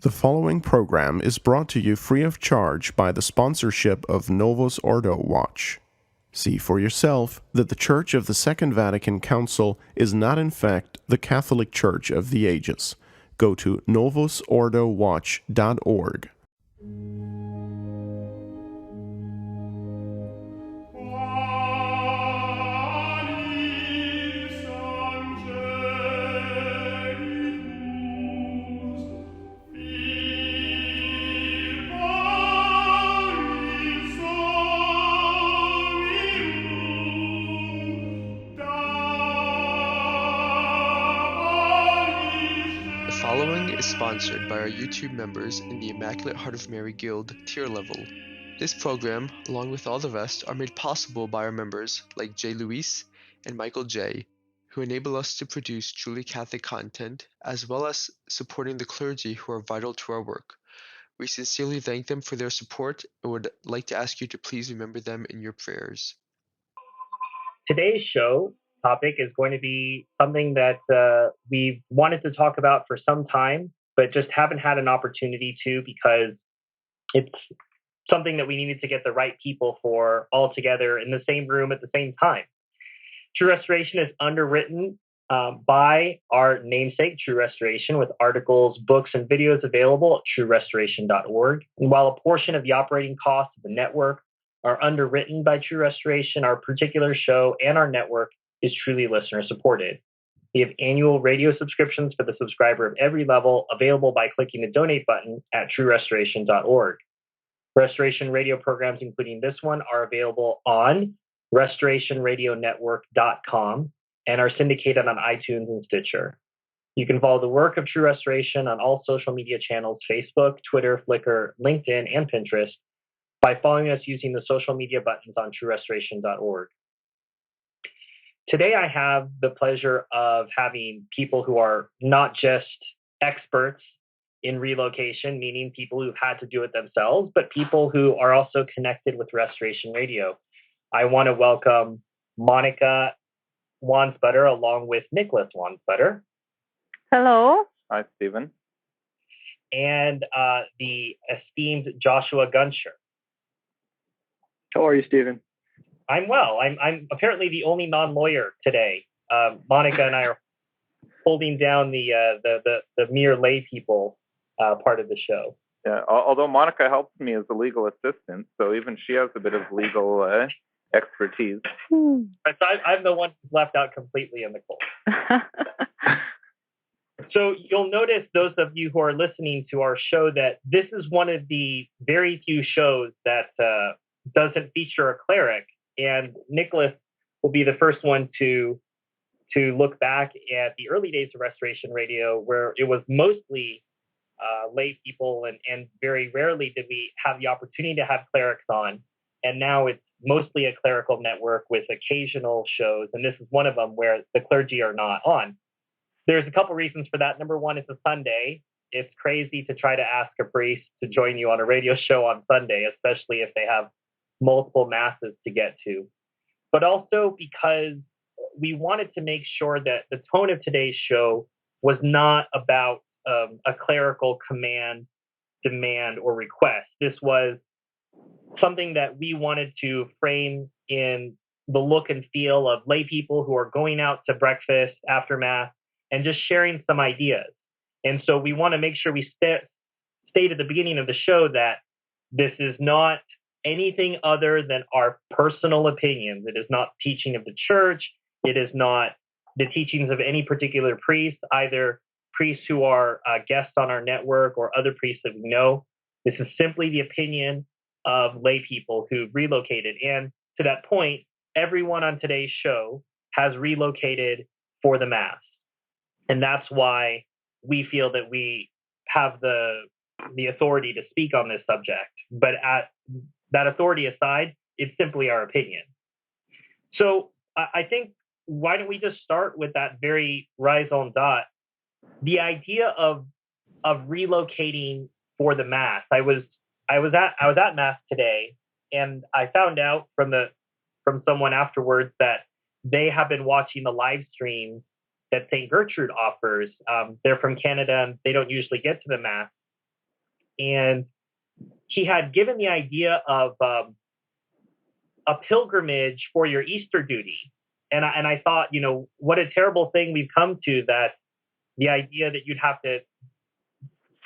The following program is brought to you free of charge by the sponsorship of Novus Ordo Watch. See for yourself that the Church of the Second Vatican Council is not in fact the Catholic Church of the ages. Go to novusordowatch.org. The following is sponsored by our YouTube members in the Immaculate Heart of Mary Guild tier level. This program, along with all the rest, are made possible by our members like J. Luis and Michael J., who enable us to produce truly Catholic content, as well as supporting the clergy who are vital to our work. We sincerely thank them for their support and would like to ask you to please remember them in your prayers. Today's show topic is going to be something that we've wanted to talk about for some time, but just haven't had an opportunity to because it's something that we needed to get the right people for all together in the same room at the same time. True Restoration is underwritten by our namesake, True Restoration, with articles, books, and videos available at truerestoration.org. And while a portion of the operating costs of the network are underwritten by True Restoration, our particular show and our network is truly listener supported. We have annual radio subscriptions for the subscriber of every level available by clicking the donate button at truerestoration.org. Restoration radio programs, including this one, are available on restorationradionetwork.com and are syndicated on iTunes and Stitcher. You can follow the work of True Restoration on all social media channels, Facebook, Twitter, Flickr, LinkedIn, and Pinterest by following us using the social media buttons on truerestoration.org. Today, I have the pleasure of having people who are not just experts in relocation, meaning people who've had to do it themselves, but people who are also connected with Restoration Radio. I want to welcome Monica Wansbutter along with Nicholas Wansbutter. Hello. Hi, Stephen. And the esteemed Joshua Gunsher. How are you, Stephen? I'm well. I'm apparently the only non-lawyer today. Monica and I are holding down the mere lay people part of the show. Yeah. Although Monica helps me as a legal assistant, so even she has a bit of legal expertise. But I'm the one who's left out completely in the cold. So you'll notice, those of you who are listening to our show, that this is one of the very few shows that doesn't feature a cleric. And Nicholas will be the first one to look back at the early days of Restoration Radio, where it was mostly lay people, and very rarely did we have the opportunity to have clerics on. And now it's mostly a clerical network with occasional shows, and this is one of them where the clergy are not on. There's a couple reasons for that. Number one, it's a Sunday. It's crazy to try to ask a priest to join you on a radio show on Sunday, especially if they have multiple masses to get to. But also because we wanted to make sure that the tone of today's show was not about a clerical command, demand, or request. This was something that we wanted to frame in the look and feel of lay people who are going out to breakfast after Mass and just sharing some ideas. And so we want to make sure we state at the beginning of the show that this is not anything other than our personal opinions. It is not teaching of the church. It is not the teachings of any particular priest, either priests who are guests on our network or other priests that we know. This is simply the opinion of lay people who've relocated. And to that point, everyone on today's show has relocated for the Mass. And that's why we feel that we have the authority to speak on this subject. But at that authority aside, it's simply our opinion. So I think, why don't we just start with that very raison d'etre? The idea of relocating for the Mass. I was at Mass today, and I found out from someone afterwards that they have been watching the live stream that St. Gertrude offers. They're from Canada, and they don't usually get to the Mass. and he had given the idea of a pilgrimage for your Easter duty. And I thought, what a terrible thing we've come to, that the idea that you'd have to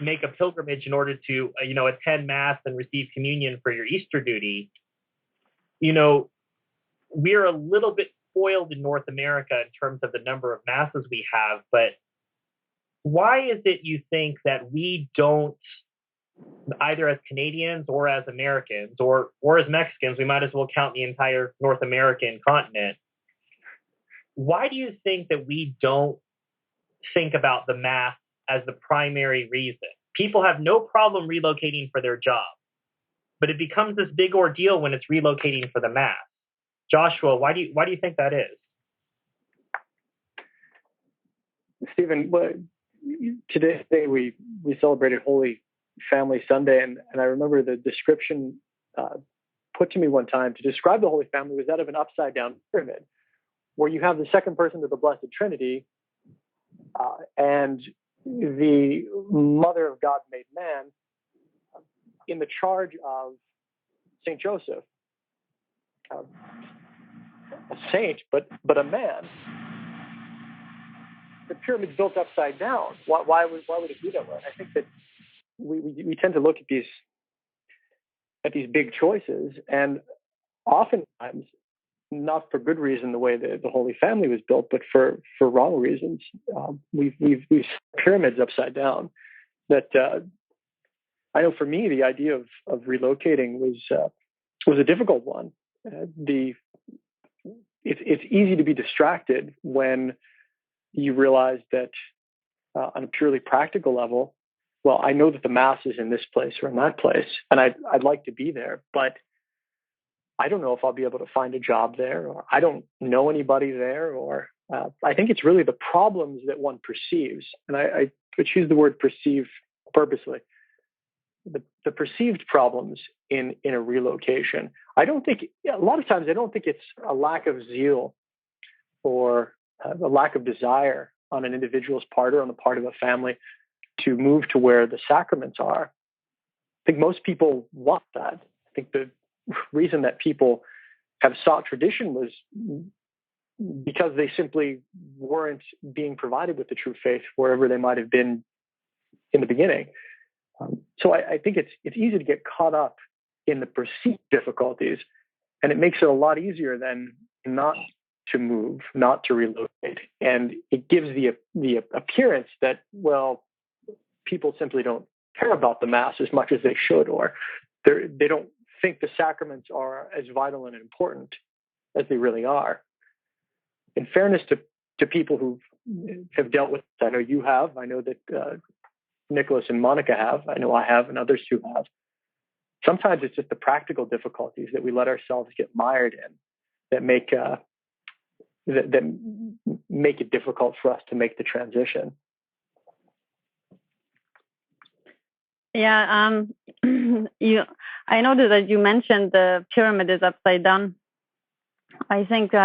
make a pilgrimage in order to, attend Mass and receive communion for your Easter duty. We're a little bit spoiled in North America in terms of the number of Masses we have, but why is it, you think, that we don't, either as Canadians or as Americans or as Mexicans, we might as well count the entire North American continent, why do you think that we don't think about the Mass as the primary reason? People have no problem relocating for their job, but it becomes this big ordeal when it's relocating for the Mass. Joshua, why do you think that is? Stephen, today we celebrated Holy Family Sunday, and I remember the description put to me one time to describe the Holy Family was that of an upside down pyramid, where you have the second person of the Blessed Trinity and the Mother of God made man in the charge of Saint Joseph, a saint, but a man. The pyramid's built upside down. Why would it be that way? I think that we tend to look at these big choices, and oftentimes not for good reason, the way the Holy Family was built, but for wrong reasons. We've pyramids upside down. That I know for me, the idea of relocating was a difficult one. It's easy to be distracted when you realize that on a purely practical level, well, I know that the Mass is in this place or in that place, and I'd like to be there, but I don't know if I'll be able to find a job there, or I don't know anybody there, or I think it's really the problems that one perceives. And I choose the word perceive purposely. The perceived problems in a relocation. I don't think, a lot of times, I don't think it's a lack of zeal or a lack of desire on an individual's part or on the part of a family to move to where the sacraments are. I think most people want that. I think the reason that people have sought tradition was because they simply weren't being provided with the true faith wherever they might have been in the beginning. So I think it's easy to get caught up in the perceived difficulties, and it makes it a lot easier than not to move, not to relocate. And it gives the appearance that, well, people simply don't care about the Mass as much as they should, or they don't think the sacraments are as vital and important as they really are. In fairness to people who have dealt with it, I know you have, I know that Nicholas and Monica have, I know I have, and others who have. Sometimes it's just the practical difficulties that we let ourselves get mired in that make it difficult for us to make the transition. Yeah, I noticed that you mentioned the pyramid is upside down. I think me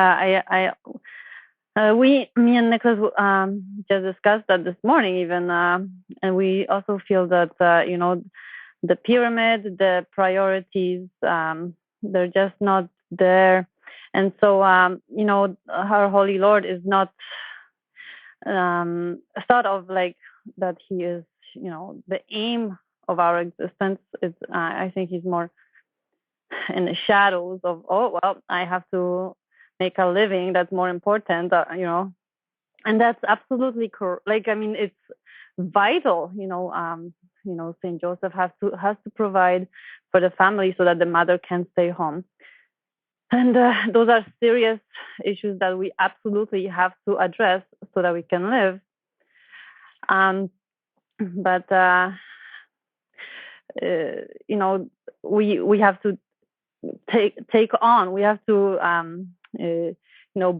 and Nicholas just discussed that this morning even, and we also feel that the pyramid, the priorities, they're just not there, and so our Holy Lord is not thought of like that. He is the aim of our existence. I think he's more in the shadows of, oh, well, I have to make a living. That's more important, and that's absolutely correct. It's vital, Saint Joseph has to provide for the family so that the mother can stay home. And those are serious issues that we absolutely have to address so that we can live. But we have to take on. We have to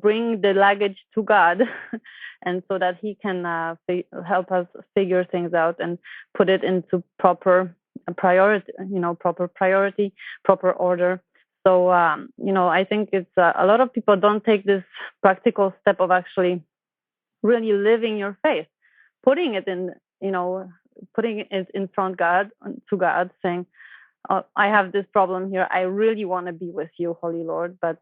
bring the luggage to God, and so that He can help us figure things out and put it into proper priority, proper order. So I think it's a lot of people don't take this practical step of actually really living your faith, putting it in putting it in front to God, saying, I have this problem here. I really want to be with you, Holy Lord, but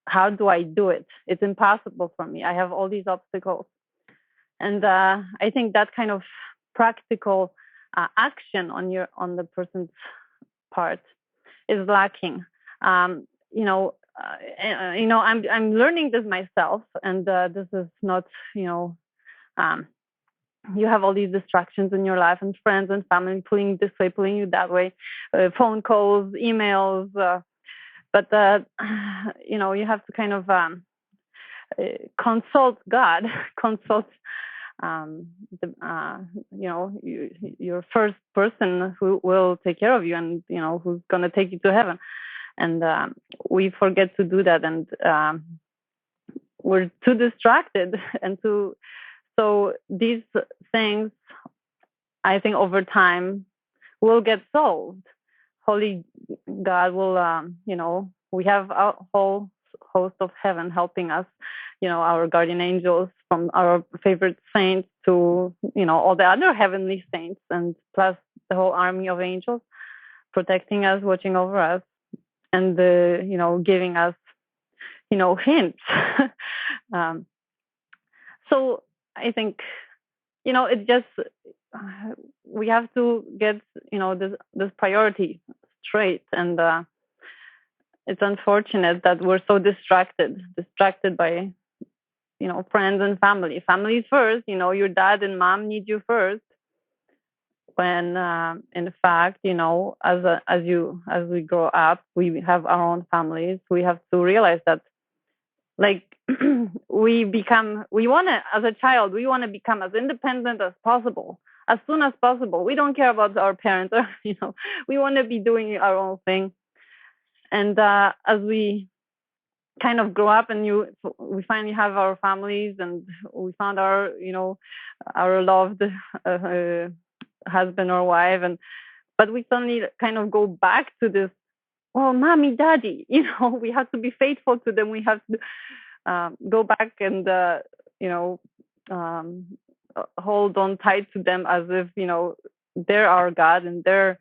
how do I do it? It's impossible for me. I have all these obstacles. And I think that kind of practical action on the person's part is lacking. I'm learning this myself, and this is not, you have all these distractions in your life, and friends and family pulling this way, pulling you that way, phone calls, emails, but you have to kind of consult God, consult your first person who will take care of you, and who's going to take you to heaven. And we forget to do that, and we're too distracted, and so these things, I think, over time will get solved. Holy God will, we have a whole host of heaven helping us, our guardian angels, from our favorite saints to, all the other heavenly saints, and plus the whole army of angels protecting us, watching over us, and giving us, hints. So I think, it just, we have to get, this priority straight. And it's unfortunate that we're so distracted by, friends and family. Families first, your dad and mom need you first. When in fact, as we grow up, we have our own families. We have to realize that, like, as a child, we want to become as independent as possible, as soon as possible. We don't care about our parents, or, we want to be doing our own thing. And as we kind of grow up, and we finally have our families, and we found our loved husband or wife, but we suddenly kind of go back to this, well, mommy, daddy, we have to be faithful to them. We have to go back and hold on tight to them as if they're our God, and they're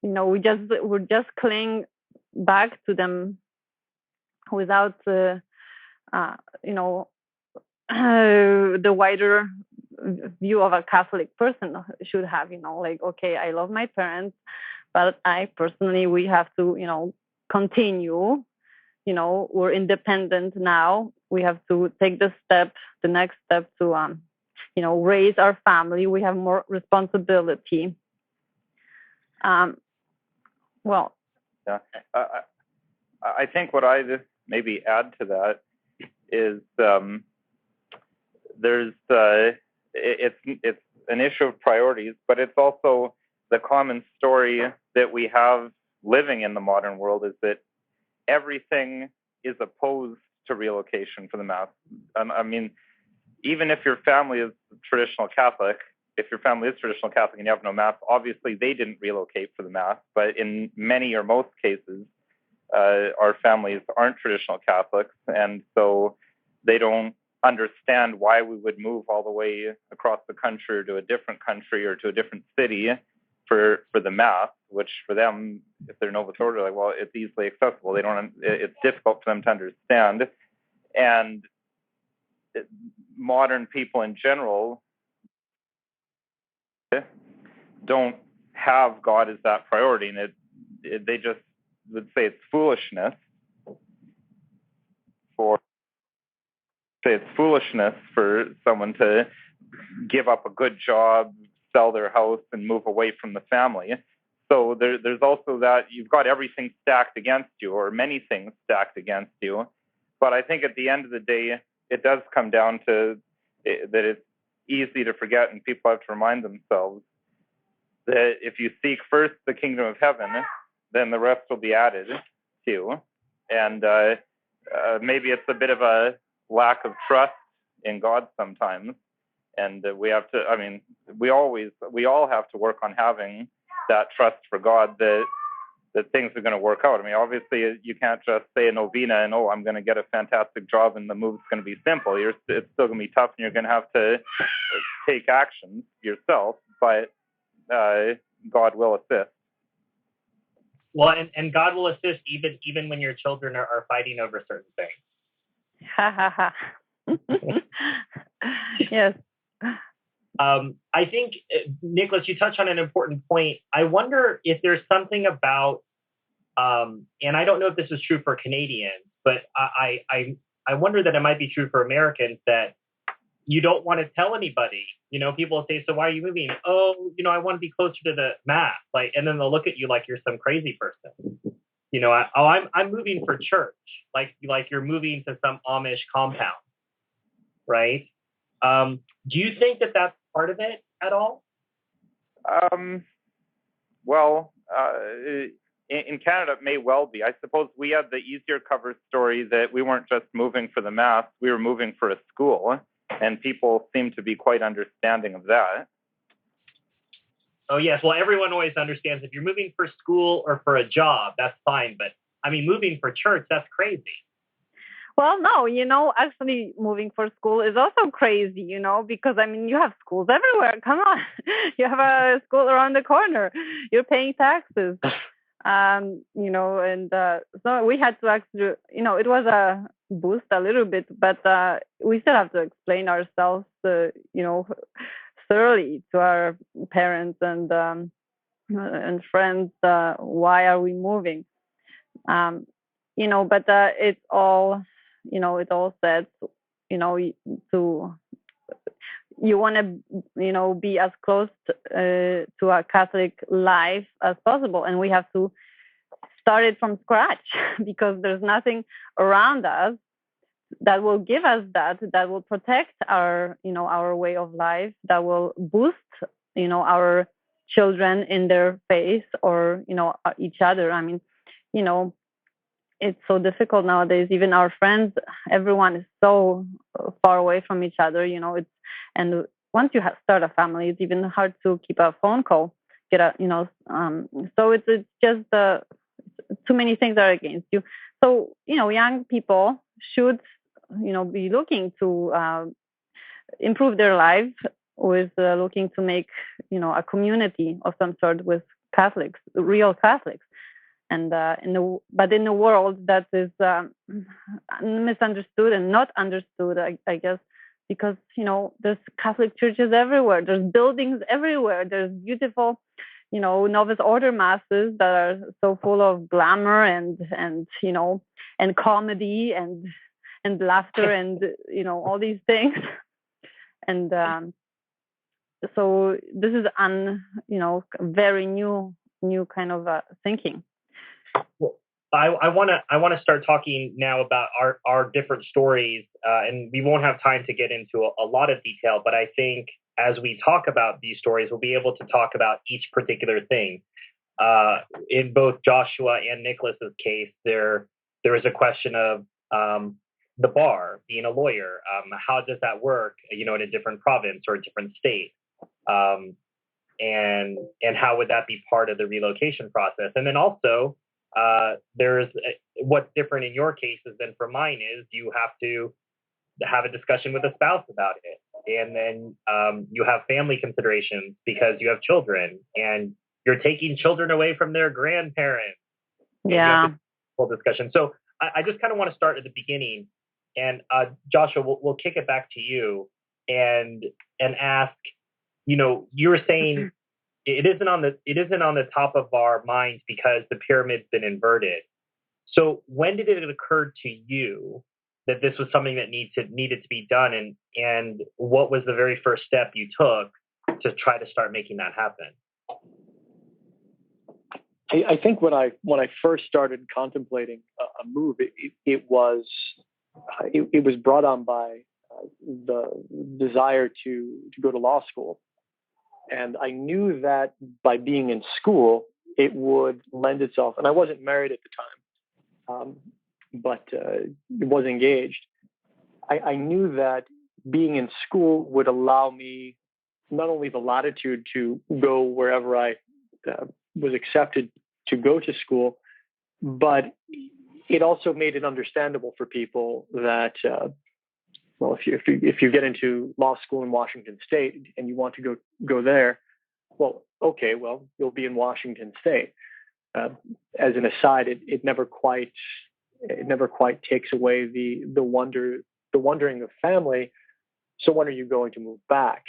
we're just cling back to them without the wider view of a Catholic person should have, like, okay, I love my parents, but we have to, continue, we're independent now. We have to take the next step to, raise our family. We have more responsibility. Well, yeah. I think what I just maybe add to that is there's it's an issue of priorities, but it's also the common story that we have living in the modern world is that everything is opposed to relocation for the mass. I mean, even if your family is traditional Catholic, if your family is traditional Catholic and you have no mass, obviously they didn't relocate for the mass. But in many or most cases, our families aren't traditional Catholics, and so they don't understand why we would move all the way across the country or to a different country or to a different city for the mass, which for them, if they're Novus Ordo, like, well, it's easily accessible. It's difficult for them to understand. And modern people in general don't have God as that priority, and they just would say it's foolishness for someone to give up a good job, sell their house, and move away from the family. So there's also that you've got everything stacked against you, or many things stacked against you. But I think at the end of the day, it does come down to that it's easy to forget, and people have to remind themselves that if you seek first the kingdom of heaven, then the rest will be added to you. And maybe it's a bit of a lack of trust in God sometimes. And we have to, we all have to work on having that trust for God that things are going to work out. Obviously you can't just say a novena and, I'm going to get a fantastic job and the move's going to be simple. It's still going to be tough, and you're going to have to take action yourself. but God will assist. Well, and God will assist even when your children are fighting over certain things. Ha ha ha. Yes. I think, Nicholas, you touched on an important point. I wonder if there's something about, and I don't know if this is true for Canadians, but I wonder that it might be true for Americans, that you don't want to tell anybody. People say, "So why are you moving?" "Oh, I want to be closer to the Mass." And then they'll look at you like you're some crazy person. I'm moving for church, like you're moving to some Amish compound, right? Do you think that that's part of it at all? Well, in Canada, it may well be. I suppose we had the easier cover story that we weren't just moving for the Mass, we were moving for a school, and people seem to be quite understanding of that. Oh, yes. Well, everyone always understands if you're moving for school or for a job, that's fine. But I mean, moving for church, that's crazy. Well, no, actually moving for school is also crazy, because you have schools everywhere. Come on. You have a school around the corner. You're paying taxes. And so we had to actually, it was a boost a little bit, but we still have to explain ourselves, thoroughly to our parents and friends, why are we moving? But it's all, it all said, to, you want to, be as close to a Catholic life as possible. And we have to start it from scratch because there's nothing around us that will give us that will protect our, our way of life, that will boost, our children in their faith or, each other. It's so difficult nowadays. Even our friends, everyone is so far away from each other, and once you start a family, it's even hard to keep a phone call, so it's just too many things are against you. So, young people should, be looking to improve their lives with looking to make, a community of some sort with Catholics, real Catholics. And but in a world that is misunderstood and not understood, I guess, because there's Catholic churches everywhere, there's buildings everywhere, there's beautiful, novice order masses that are so full of glamour and comedy and laughter and all these things, and so this is very new kind of thinking. Well, I want to start talking now about our different stories, and we won't have time to get into a lot of detail, but I think as we talk about these stories, we'll be able to talk about each particular thing. In both Joshua and Nicholas's case, there is a question of the bar, being a lawyer. How does that work, in a different province or a different state? And how would that be part of the relocation process? And then also, there's what's different in your cases than for mine is you have to have a discussion with a spouse about it, and then you have family considerations because you have children and you're taking children away from their grandparents. Yeah, full discussion. So I just kind of want to start at the beginning, and Joshua, we'll kick it back to you and ask. You were saying. It isn't on the top of our minds because the pyramid's been inverted. So when did it occur to you that this was something that needed to be done, and what was the very first step you took to try to start making that happen? I think when I first started contemplating a move, it was brought on by the desire to go to law school. And I knew that by being in school, it would lend itself. And I wasn't married at the time, but was engaged. I knew that being in school would allow me not only the latitude to go wherever I was accepted to go to school, but it also made it understandable for people that well, if you get into law school in Washington State and you want to go there, well, okay, well, you'll be in Washington State. As an aside, it never quite takes away the wondering of family. So when are you going to move back?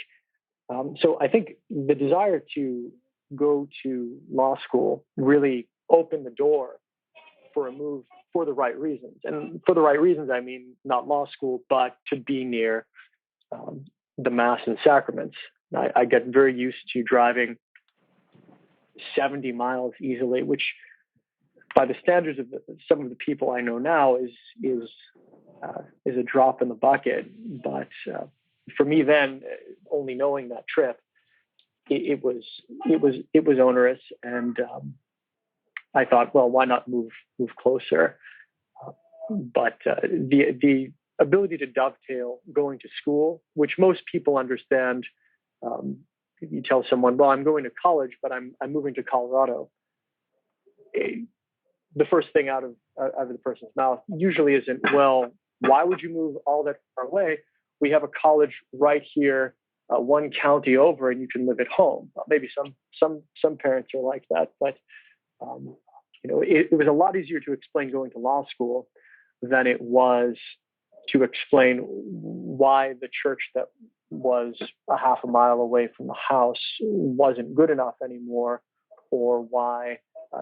So I think the desire to go to law school really opened the door for a move for the right reasons. And for the right reasons, I mean not law school, but to be near the Mass and Sacraments. I get very used to driving 70 miles easily, which by the standards of some of the people I know now is a drop in the bucket. But for me then, only knowing that trip, it was onerous, and I thought, well, why not move closer? But the ability to dovetail going to school, which most people understand. You tell someone, well, I'm going to college, but I'm moving to Colorado. The first thing out of the person's mouth usually isn't, well, why would you move all that far away? We have a college right here, one county over, and you can live at home. Well, maybe some parents are like that, but it was a lot easier to explain going to law school than it was to explain why the church that was a half a mile away from the house wasn't good enough anymore, or why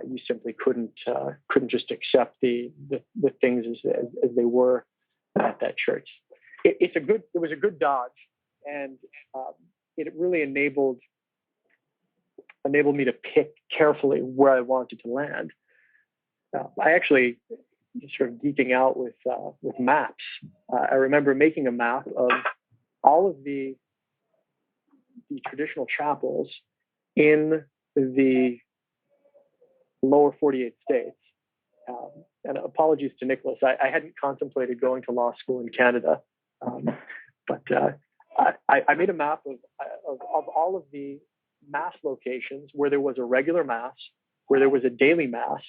you simply couldn't just accept the things as they were at that church. It was a good dodge, and it really enabled me to pick carefully where I wanted to land. I actually sort of geeking out with maps. I remember making a map of all of the traditional chapels in the lower 48 states. And apologies to Nicholas, I hadn't contemplated going to law school in Canada, but I made a map of all of the mass locations where there was a regular mass, where there was a daily mass,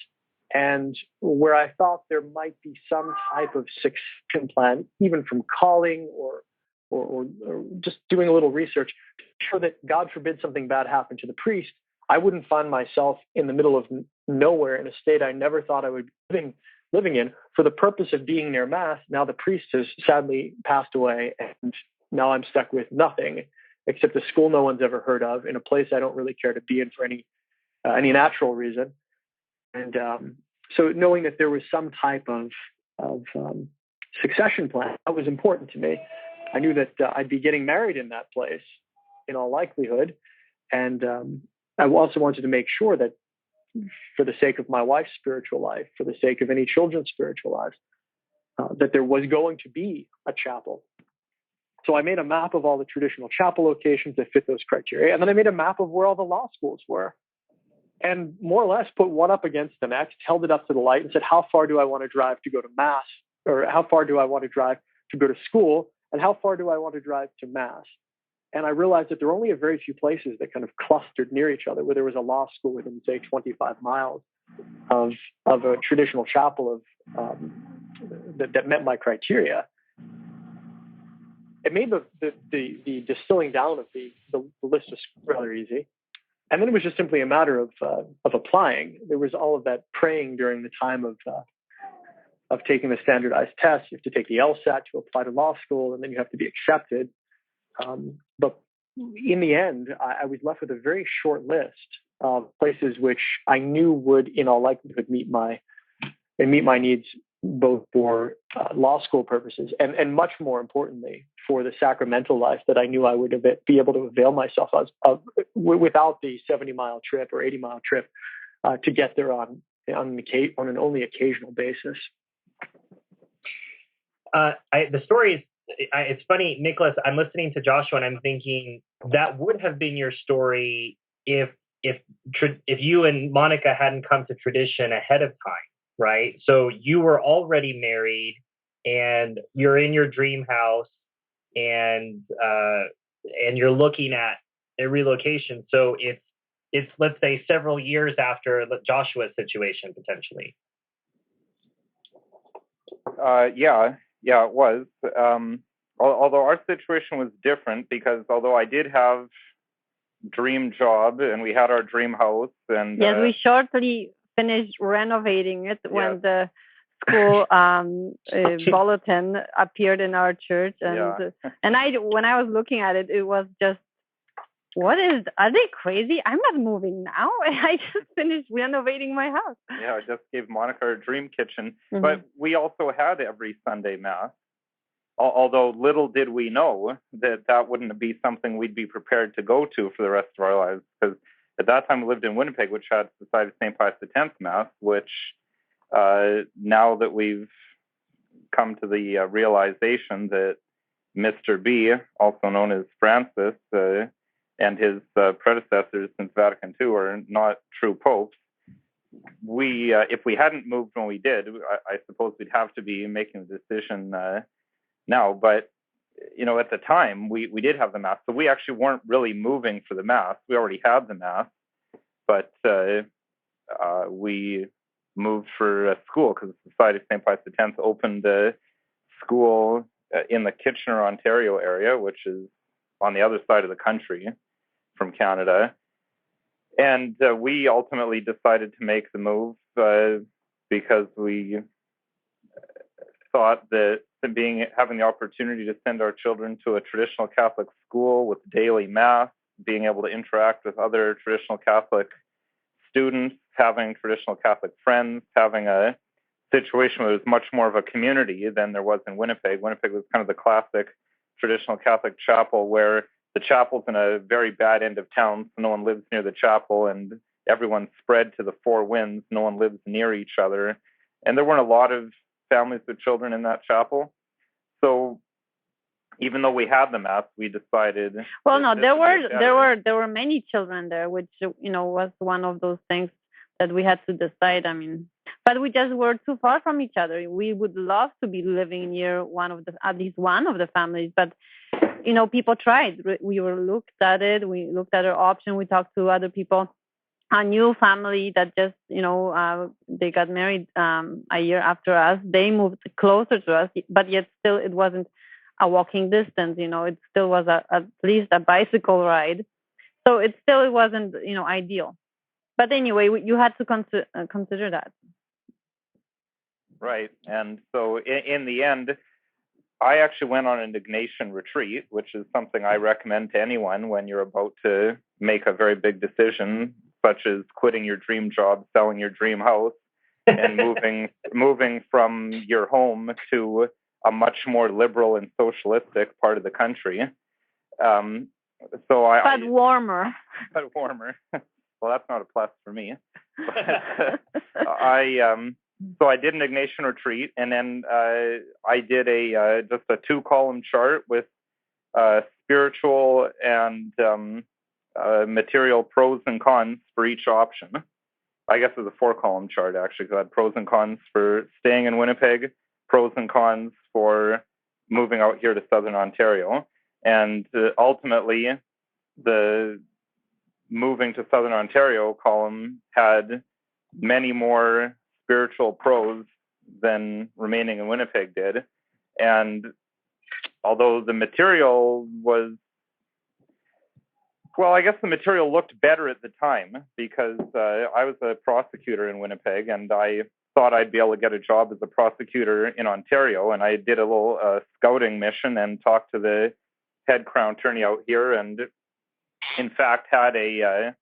and where I thought there might be some type of succession plan, even from calling or just doing a little research, to ensure that, God forbid, something bad happened to the priest, I wouldn't find myself in the middle of nowhere in a state I never thought I would be living in for the purpose of being near mass. Now the priest has sadly passed away, and now I'm stuck with nothing except a school no one's ever heard of in a place I don't really care to be in for any natural reason. And so knowing that there was some type of succession plan, that was important to me. I knew that I'd be getting married in that place in all likelihood. And I also wanted to make sure that for the sake of my wife's spiritual life, for the sake of any children's spiritual lives, that there was going to be a chapel. So I made a map of all the traditional chapel locations that fit those criteria. And then I made a map of where all the law schools were, and more or less put one up against the next, held it up to the light and said, how far do I want to drive to go to mass? Or how far do I want to drive to go to school? And how far do I want to drive to mass? And I realized that there were only a very few places that kind of clustered near each other, where there was a law school within, say, 25 miles of a traditional chapel that met my criteria. It made the distilling down of the list of schools rather easy. And then it was just simply a matter of applying. There was all of that praying during the time of taking the standardized tests. You have to take the LSAT to apply to law school, and then you have to be accepted. But in the end, I was left with a very short list of places which I knew would, in all likelihood, meet my needs, both for law school purposes and much more importantly for the sacramental life that I knew I would be able to avail myself of without the 70-mile trip or 80-mile trip to get there on an only occasional basis. The story is, it's funny, Nicholas, I'm listening to Joshua and I'm thinking that would have been your story if you and Monica hadn't come to tradition ahead of time, right? So you were already married and you're in your dream house and you're looking at a relocation. So it's let's say several years after Joshua's situation potentially. Yeah, it was. Although our situation was different, because although I did have dream job, and we had our dream house. And yes, we shortly finished renovating it when the school bulletin appeared in our church, and when I was looking at it, it was just, are they crazy? I'm not moving now. I just finished renovating my house. Yeah, I just gave Monica her dream kitchen. Mm-hmm. But we also had every Sunday Mass, although little did we know that wouldn't be something we'd be prepared to go to for the rest of our lives. Because at that time we lived in Winnipeg, which had Society of St. Pius X Mass, which now that we've come to the realization that Mr. B, also known as Francis, and his predecessors since Vatican II are not true popes. We, if we hadn't moved when we did, I suppose we'd have to be making the decision now. But, at the time, we did have the Mass. So we actually weren't really moving for the Mass. We already had the Mass. But we moved for school because the Society of St. Pius X opened a school in the Kitchener, Ontario area, which is on the other side of the country from Canada. And we ultimately decided to make the move because we thought that having the opportunity to send our children to a traditional Catholic school with daily Mass, being able to interact with other traditional Catholic students, having traditional Catholic friends, having a situation where there's much more of a community than there was in Winnipeg. Winnipeg was kind of the classic traditional Catholic chapel where the chapel's in a very bad end of town, so no one lives near the chapel, and everyone's spread to the four winds. No one lives near each other. And there weren't a lot of families with children in that chapel. So even though we had the Mass, we decided. Well, no, there were many children there, which was one of those things that we had to decide. I mean, but we just were too far from each other. We would love to be living near at least one of the families, but people tried. We looked at it. We looked at our option. We talked to other people. A new family that just, they got married a year after us. They moved closer to us, but yet still it wasn't a walking distance. It still was at least a bicycle ride. So it wasn't, ideal. But anyway, you had to consider that. Right. And so in the end, I actually went on an Ignatian retreat, which is something I recommend to anyone when you're about to make a very big decision, such as quitting your dream job, selling your dream house, and moving from your home to a much more liberal and socialistic part of the country. But warmer. But warmer. Well, that's not a plus for me. But, so I did an Ignatian retreat, and then I did just a 2-column chart with spiritual and material pros and cons for each option. I guess it was a 4-column chart, actually, because I had pros and cons for staying in Winnipeg, pros and cons for moving out here to Southern Ontario. And ultimately, the moving to Southern Ontario column had many more spiritual pros than remaining in Winnipeg did. And although the material was, well, I guess the material looked better at the time because I was a prosecutor in Winnipeg, and I thought I'd be able to get a job as a prosecutor in Ontario. And I did a little scouting mission and talked to the head Crown Attorney out here, and in fact had a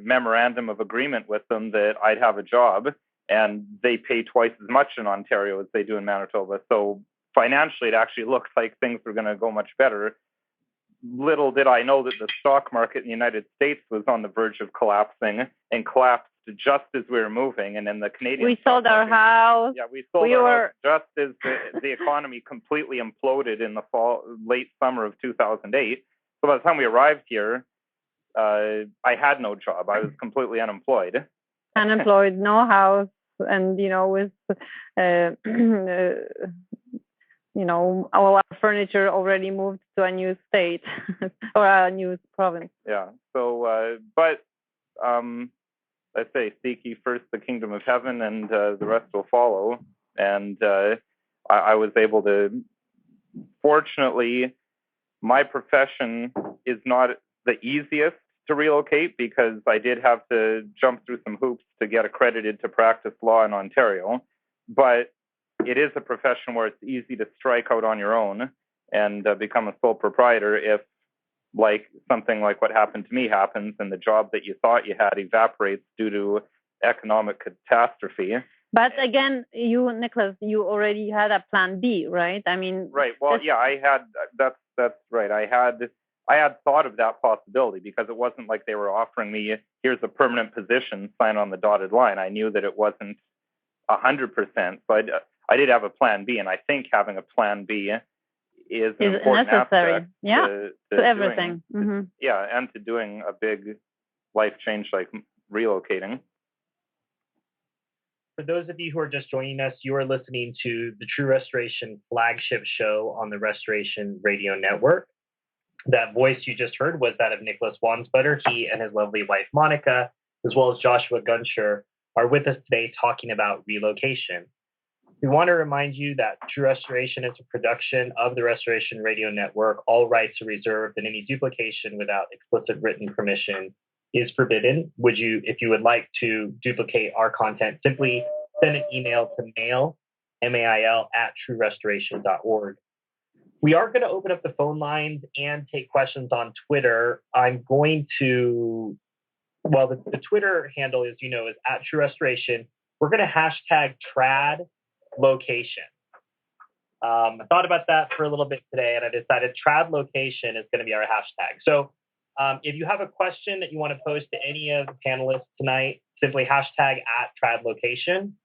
memorandum of agreement with them that I'd have a job, and they pay twice as much in Ontario as they do in Manitoba. So financially, it actually looked like things were going to go much better. Little did I know that the stock market in the United States was on the verge of collapsing, and collapsed just as we were moving. And then the Canadian we sold our house. Yeah, we sold our house just as the economy completely imploded in the late summer of 2008. So by the time we arrived here, I had no job. I was completely unemployed. Unemployed, no house, and with all our furniture already moved to a new state or a new province. Yeah. So, but let's say, seek ye first the kingdom of heaven, and the rest will follow. And I was able to. Fortunately, my profession is not the easiest to relocate because I did have to jump through some hoops to get accredited to practice law in Ontario. But it is a profession where it's easy to strike out on your own and become a sole proprietor if, like, something like what happened to me happens and the job that you thought you had evaporates due to economic catastrophe. But again, you, Nicholas, you already had a plan B, right? I mean, right. Well, yeah, I had. That's right. I had thought of that possibility because it wasn't like they were offering me, here's a permanent position, sign on the dotted line. I knew that it wasn't 100%, but I did have a plan B, and I think having a plan B is an important necessary. Aspect to everything. Yeah, and to doing a big life change like relocating. For those of you who are just joining us, you are listening to the True Restoration flagship show on the Restoration Radio Network. That voice you just heard was that of Nicholas Wansbutter. He and his lovely wife, Monica, as well as Joshua Gunsher, are with us today talking about relocation. We want to remind you that True Restoration is a production of the Restoration Radio Network. All rights are reserved, and any duplication without explicit written permission is forbidden. If you would like to duplicate our content, simply send an email to mail, MAIL, @truerestoration.org. We are going to open up the phone lines and take questions on Twitter. I'm going to, well, the Twitter handle, as you know, is @truerestoration. We're going to hashtag trad location. I thought about that for a little bit today, and I decided trad location is going to be our hashtag. So if you have a question that you want to pose to any of the panelists tonight, simply hashtag @trad location.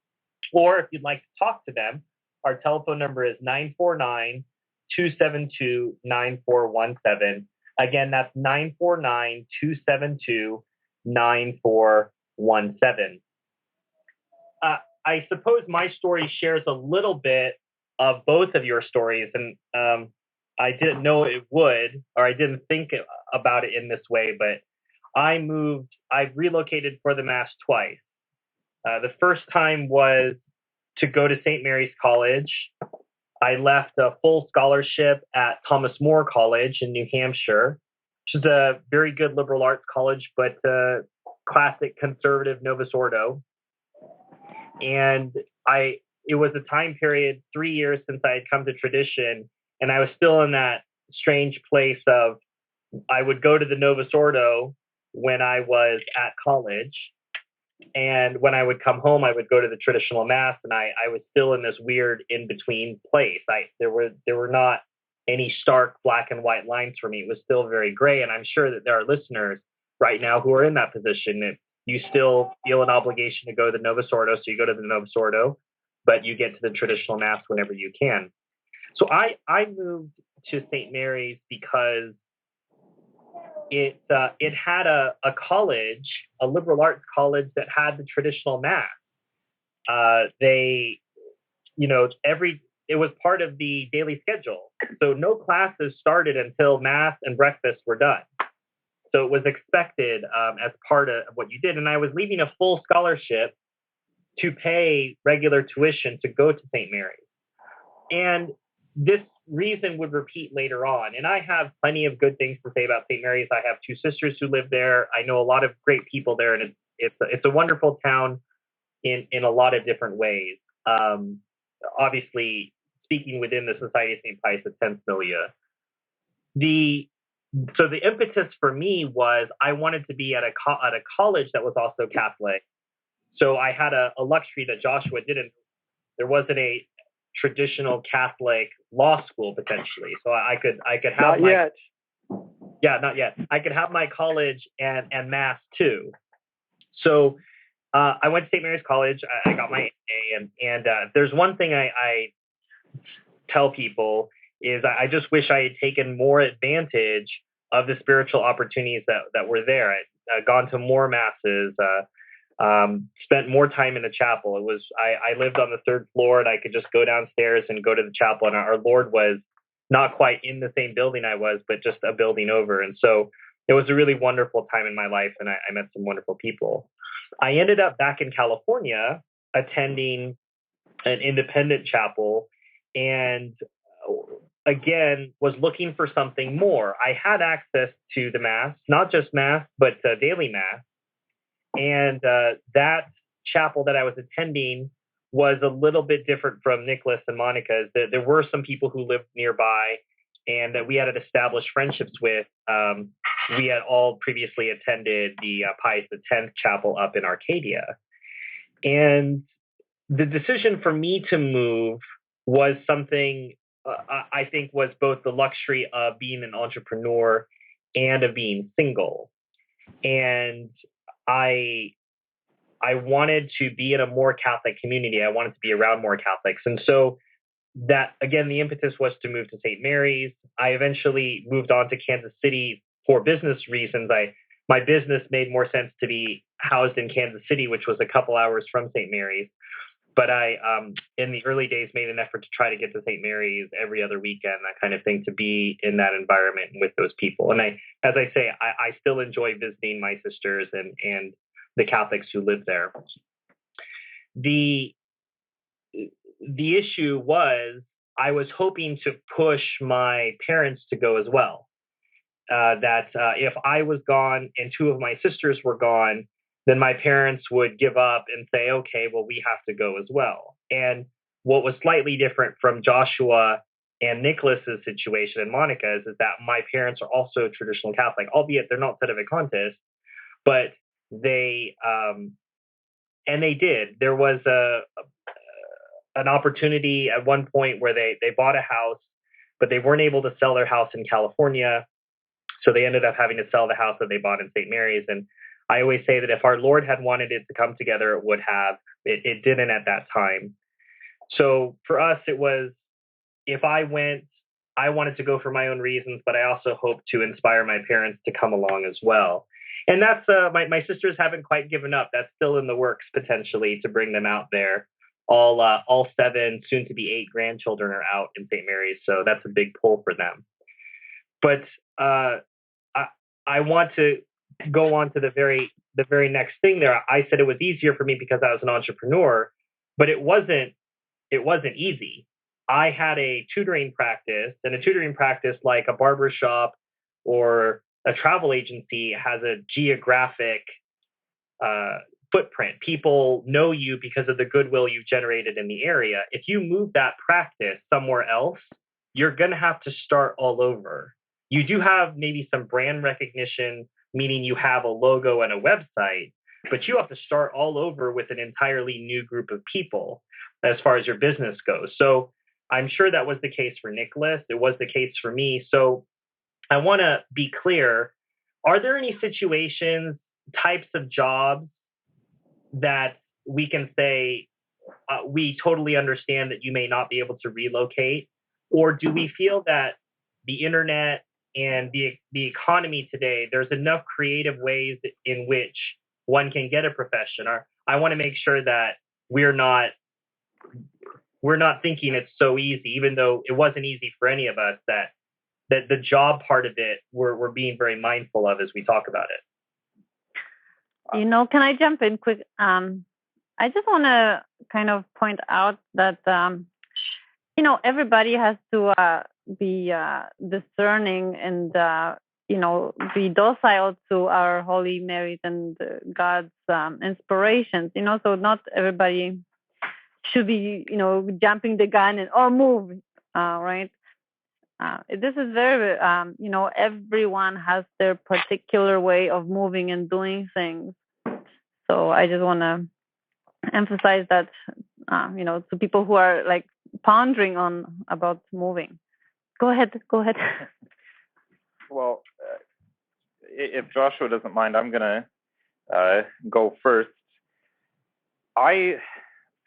Or if you'd like to talk to them, our telephone number is 949-272-9417. Again, that's 949-272-9417. I suppose my story shares a little bit of both of your stories, and I didn't know it would, or I didn't think about it in this way, but I relocated for the Mass twice. The first time was to go to St. Mary's College. I left a full scholarship at Thomas More College in New Hampshire, which is a very good liberal arts college, but classic conservative Novus Ordo. And it was a time period, 3 years since I had come to tradition, and I was still in that strange place of I would go to the Novus Ordo when I was at college, and when I would come home, I would go to the traditional Mass, and I was still in this weird in-between place. There were not any stark black and white lines for me. It was still very gray, and I'm sure that there are listeners right now who are in that position. If you still feel an obligation to go to the Novus Ordo, so you go to the Novus Ordo, but you get to the traditional Mass whenever you can. So I moved to St. Mary's because it had a college, a liberal arts college that had the traditional Mass. It was part of the daily schedule. So no classes started until Mass and breakfast were done. So it was expected as part of what you did. And I was leaving a full scholarship to pay regular tuition to go to St. Mary's. And this reason would repeat later on. And I have plenty of good things to say about St. Mary's. I have two sisters who live there. I know a lot of great people there, and it's a wonderful town in a lot of different ways. Obviously, speaking within the Society of St. Pius X Milia. So the impetus for me was I wanted to be at a college that was also Catholic. So I had a luxury that Joshua didn't. There wasn't a traditional Catholic law school potentially. So I could have not yet. Yeah, not yet. I could have my college and Mass too. So I went to St. Mary's College. I got my AA, and there's one thing I tell people is I just wish I had taken more advantage of the spiritual opportunities that were there. I'd gone to more Masses, spent more time in the chapel. I lived on the third floor, and I could just go downstairs and go to the chapel. And our Lord was not quite in the same building I was, but just a building over. And so it was a really wonderful time in my life, and I met some wonderful people. I ended up back in California attending an independent chapel, and again, was looking for something more. I had access to the Mass, not just Mass, but daily Mass. And that chapel that I was attending was a little bit different from Nicholas and Monica's. There were some people who lived nearby and that we had established friendships with. We had all previously attended the Pius X chapel up in Arcadia. And the decision for me to move was something I think was both the luxury of being an entrepreneur and of being single. And I wanted to be in a more Catholic community. I wanted to be around more Catholics. And so that, again, the impetus was to move to St. Mary's. I eventually moved on to Kansas City for business reasons. My business made more sense to be housed in Kansas City, which was a couple hours from St. Mary's. But I, in the early days, made an effort to try to get to St. Mary's every other weekend, that kind of thing, to be in that environment with those people. And as I say, I still enjoy visiting my sisters and the Catholics who live there. The issue was I was hoping to push my parents to go as well. If I was gone and two of my sisters were gone, then my parents would give up and say, okay, well, we have to go as well. And what was slightly different from Joshua and Nicholas's situation and Monica's is that my parents are also traditional Catholic, albeit they're not sedevacantists, but they did. There was an opportunity at one point where they bought a house, but they weren't able to sell their house in California. So they ended up having to sell the house that they bought in St. Mary's. And I always say that if our Lord had wanted it to come together, it would have. It didn't at that time. So for us, it was, if I went, I wanted to go for my own reasons, but I also hoped to inspire my parents to come along as well. And that's my sisters haven't quite given up. That's still in the works potentially to bring them out there. All 7, soon to be 8 grandchildren are out in St. Mary's, so that's a big pull for them. But I want to go on to the very next thing there. I said it was easier for me because I was an entrepreneur, but it wasn't easy. I had a tutoring practice, and a tutoring practice, like a barber shop or a travel agency, has a geographic footprint. People know you because of the goodwill you've generated in the area. If you move that practice somewhere else, you're going to have to start all over. You do have maybe some brand recognition, meaning you have a logo and a website, but you have to start all over with an entirely new group of people as far as your business goes. So I'm sure that was the case for Nicholas. It was the case for me. So I want to be clear. Are there any situations, types of jobs that we can say we totally understand that you may not be able to relocate? Or do we feel that the internet and the economy today, there's enough creative ways in which one can get a profession? Or I want to make sure that we're not thinking it's so easy, even though it wasn't easy for any of us, that the job part of it we're being very mindful of as we talk about it. Can I jump in quick? I just want to kind of point out that, everybody has to be discerning and, be docile to our Holy Marys and God's inspirations, so not everybody should be, jumping the gun and, move, right? This is very, everyone has their particular way of moving and doing things. So I just want to emphasize that, to people who are like pondering on about moving. Go ahead. Well, if Joshua doesn't mind, I'm going to go first.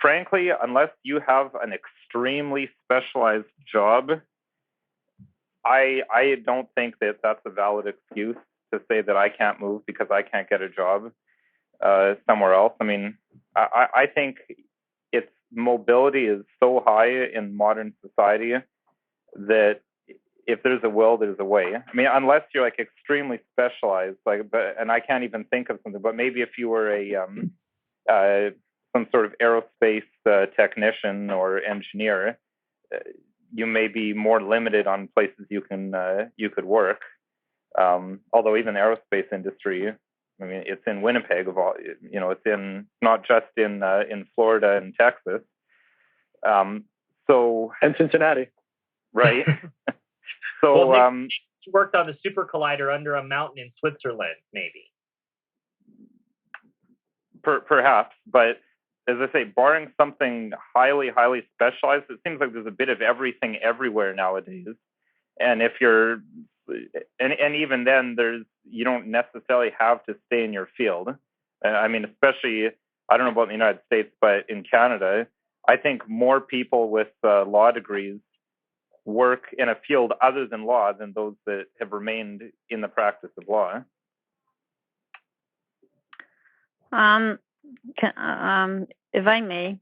Frankly, unless you have an extremely specialized job, I don't think that that's a valid excuse to say that I can't move because I can't get a job somewhere else. I mean, I think mobility is so high in modern society that if there's a will, there's a way. I mean, unless you're like extremely specialized, and I can't even think of something, but maybe if you were some sort of aerospace technician or engineer, you may be more limited on places you could work. Although even the aerospace industry, I mean, it's in Winnipeg of all, it's not just in Florida and Texas. And Cincinnati. Right. So well, you worked on the super collider under a mountain in Switzerland, maybe. Perhaps, but as I say, barring something highly, highly specialized, it seems like there's a bit of everything everywhere nowadays. And if you're, and even then, you don't necessarily have to stay in your field. I mean, especially, I don't know about the United States, but in Canada, I think more people with law degrees work in a field other than law than those that have remained in the practice of law. If I may,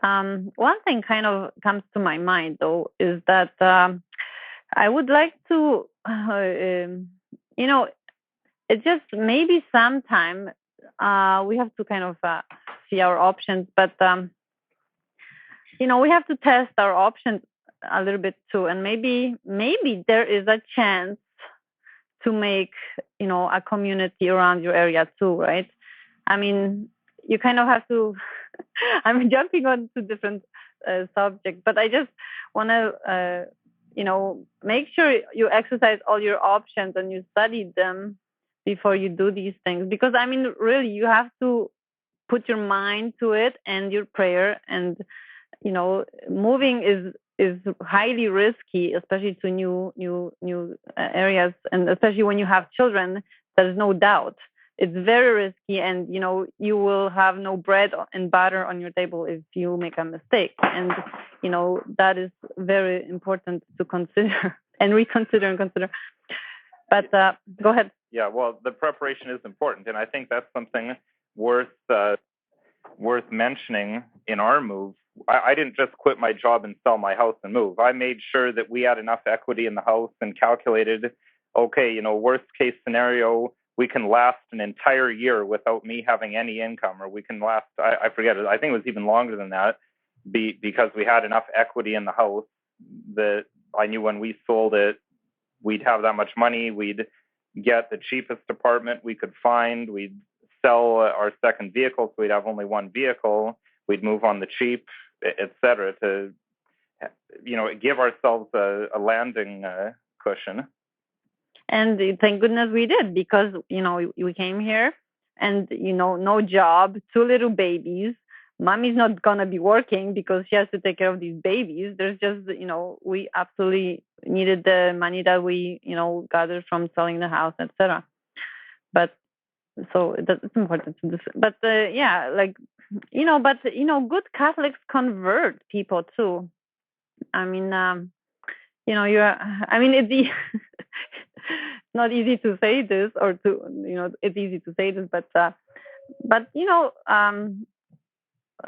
one thing kind of comes to my mind, though, is that I would like to, it's just maybe sometime we have to kind of see our options, but, we have to test our options a little bit too. And maybe there is a chance to make, a community around your area too, right? I mean, you kind of have to, I'm jumping on to different subjects, but I just want to, make sure you exercise all your options and you study them before you do these things. Because, I mean, really, you have to put your mind to it and your prayer. And, moving is highly risky, especially to new areas. And especially when you have children, there's no doubt. It's very risky, and you will have no bread and butter on your table if you make a mistake. And that is very important to consider and reconsider and consider. But go ahead. Yeah, well, the preparation is important, and I think that's something worth mentioning in our move. I didn't just quit my job and sell my house and move. I made sure that we had enough equity in the house and calculated, okay, worst case scenario, we can last an entire year without me having any income, or we can last, I forget it, I think it was even longer than that, because we had enough equity in the house that I knew when we sold it, we'd have that much money, we'd get the cheapest apartment we could find, we'd sell our second vehicle, so we'd have only one vehicle, we'd move on the cheap, etc., to, give ourselves a landing cushion. And thank goodness we did, because, we came here and, no job, 2 little babies. Mommy's not going to be working because she has to take care of these babies. There's just, we absolutely needed the money that we, gathered from selling the house, etc. But so it's important to this. But good Catholics convert people too. I mean, it's not easy to say this, or to, it's easy to say this, but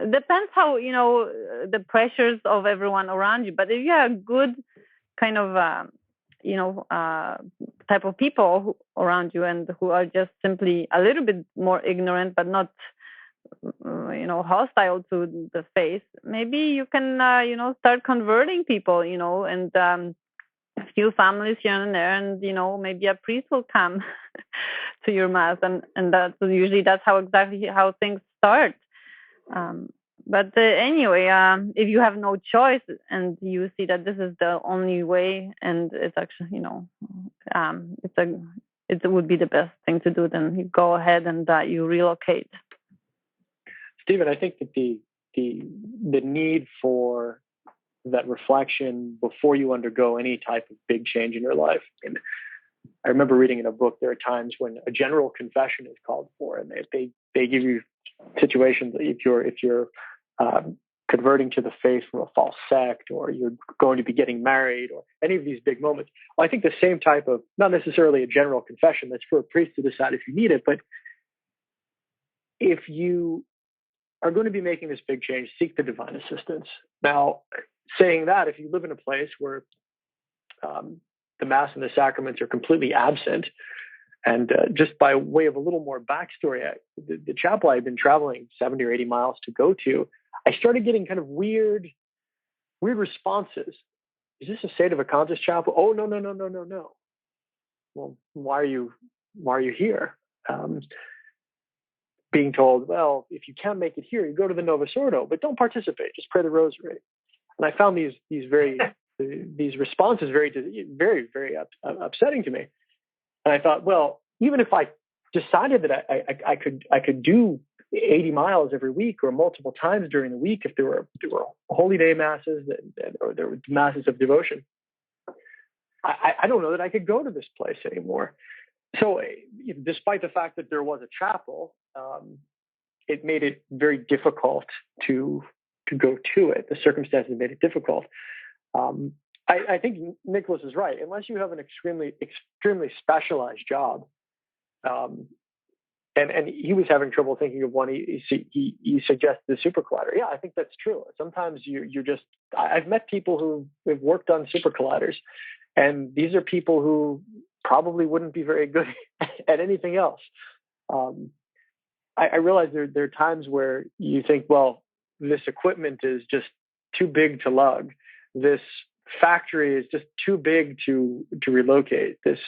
depends how, the pressures of everyone around you. But if you have good kind of, type of people around you and who are just simply a little bit more ignorant, but not, hostile to the faith, maybe you can, start converting people, and a few families here and there, and maybe a priest will come to your mass, and that's usually how things start. But anyway, if you have no choice and you see that this is the only way, and it's actually it would be the best thing to do, then you go ahead and you relocate. Stephen, I think that the need for that reflection before you undergo any type of big change in your life. And I remember reading in a book, there are times when a general confession is called for, and they give you situations if you're converting to the faith from a false sect, or you're going to be getting married, or any of these big moments. Well, I think the same type of, not necessarily a general confession that's for a priest to decide if you need it, but if you are going to be making this big change, seek the divine assistance. Now, saying that, if you live in a place where the Mass and the Sacraments are completely absent, and just by way of a little more backstory, the chapel I had been traveling 70 or 80 miles to go to, I started getting kind of weird responses is this a State of Vacantis chapel? Oh, no. Well, why are you here? Being told, well, if you can't make it here, you go to the Novus Ordo, but don't participate. Just pray the Rosary. And I found these responses very upsetting to me. And I thought, well, even if I decided that I could do 80 miles every week or multiple times during the week, if there were holy day masses or there were masses of devotion, I don't know that I could go to this place anymore. So despite the fact that there was a chapel, it made it very difficult to go to it. The circumstances made it difficult. I think Nicholas is right. Unless you have an extremely specialized job, and he was having trouble thinking of one. He suggested the super collider. Yeah, I think that's true. Sometimes you're just. I've met people who have worked on super colliders, and these are people who probably wouldn't be very good at anything else. I realize there are times where you think, well, this equipment is just too big to lug. This factory is just too big to relocate. This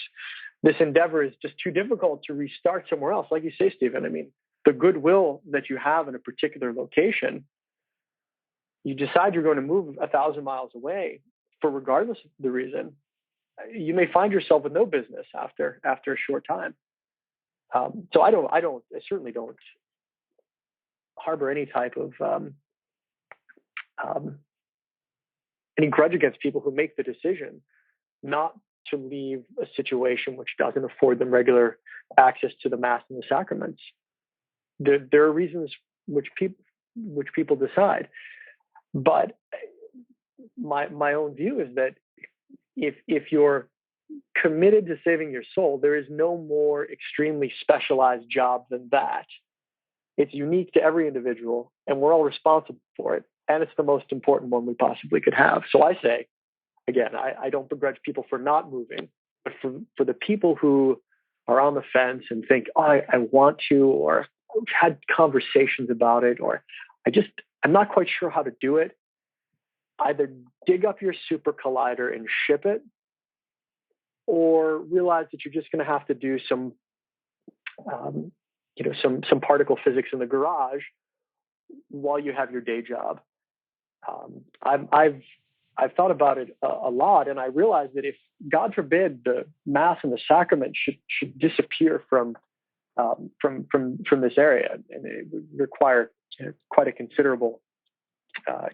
endeavor is just too difficult to restart somewhere else. Like you say, Stephen, I mean, the goodwill that you have in a particular location, you decide you're going to move 1,000 miles away for regardless of the reason, you may find yourself with no business after a short time. So I certainly don't harbor any type of any grudge against people who make the decision not to leave a situation which doesn't afford them regular access to the Mass and the Sacraments. There are reasons which people decide, but my own view is that if you're committed to saving your soul, there is no more extremely specialized job than that. It's unique to every individual, and we're all responsible for it. And it's the most important one we possibly could have. So I say, again, I don't begrudge people for not moving, but for the people who are on the fence and think, oh, I want to, or had conversations about it, or I'm not quite sure how to do it, either dig up your super collider and ship it, or realize that you're just going to have to do some particle physics in the garage while you have your day job. I've thought about it a lot, and I realized that if, God forbid, the Mass and the Sacrament should disappear from this area, and it would require quite a considerable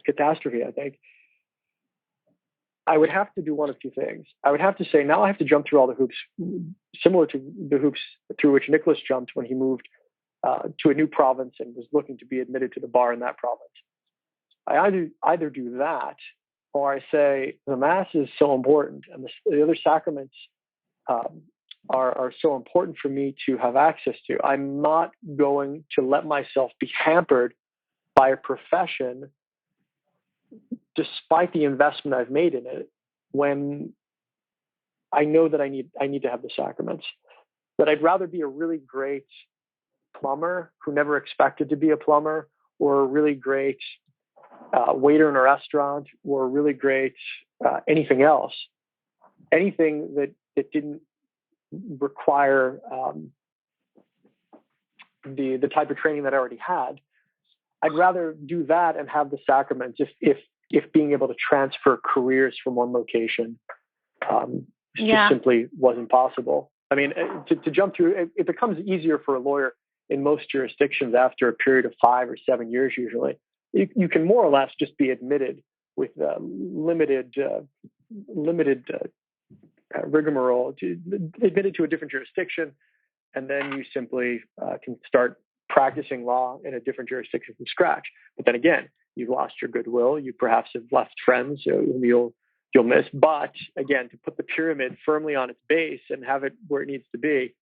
catastrophe, I think, I would have to do one of two things. I would have to say, now I have to jump through all the hoops, similar to the hoops through which Nicholas jumped when he moved to a new province and was looking to be admitted to the bar in that province. I either do that, or I say the Mass is so important, and the other sacraments are so important for me to have access to. I'm not going to let myself be hampered by a profession, despite the investment I've made in it, when I know that I need to have the sacraments. That I'd rather be a really great plumber who never expected to be a plumber, or a really great waiter in a restaurant, or a really great anything else, anything that didn't require the type of training that I already had. I'd rather do that and have the sacraments if being able to transfer careers from one location just simply wasn't possible. I mean, to jump through, it becomes easier for a lawyer in most jurisdictions after a period of 5 or 7 years usually. You can more or less just be admitted with limited rigmarole, admitted to a different jurisdiction, and then you simply can start practicing law in a different jurisdiction from scratch. But then again, you've lost your goodwill. You perhaps have left friends whom you'll miss. But again, to put the pyramid firmly on its base and have it where it needs to be,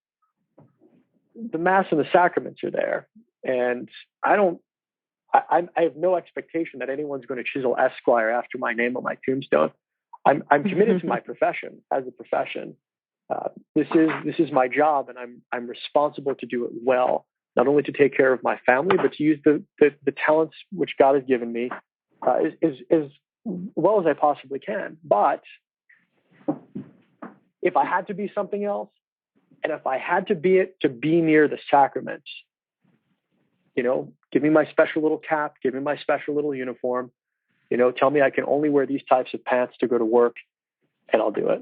the Mass and the sacraments are there. And I have no expectation that anyone's going to chisel Esquire after my name on my tombstone. I'm committed to my profession as a profession. This is my job, and I'm responsible to do it well. Not only to take care of my family, but to use the talents which God has given me as well as I possibly can. But if I had to be something else, and if I had to be it to be near the sacraments, give me my special little cap, give me my special little uniform, tell me I can only wear these types of pants to go to work, and I'll do it.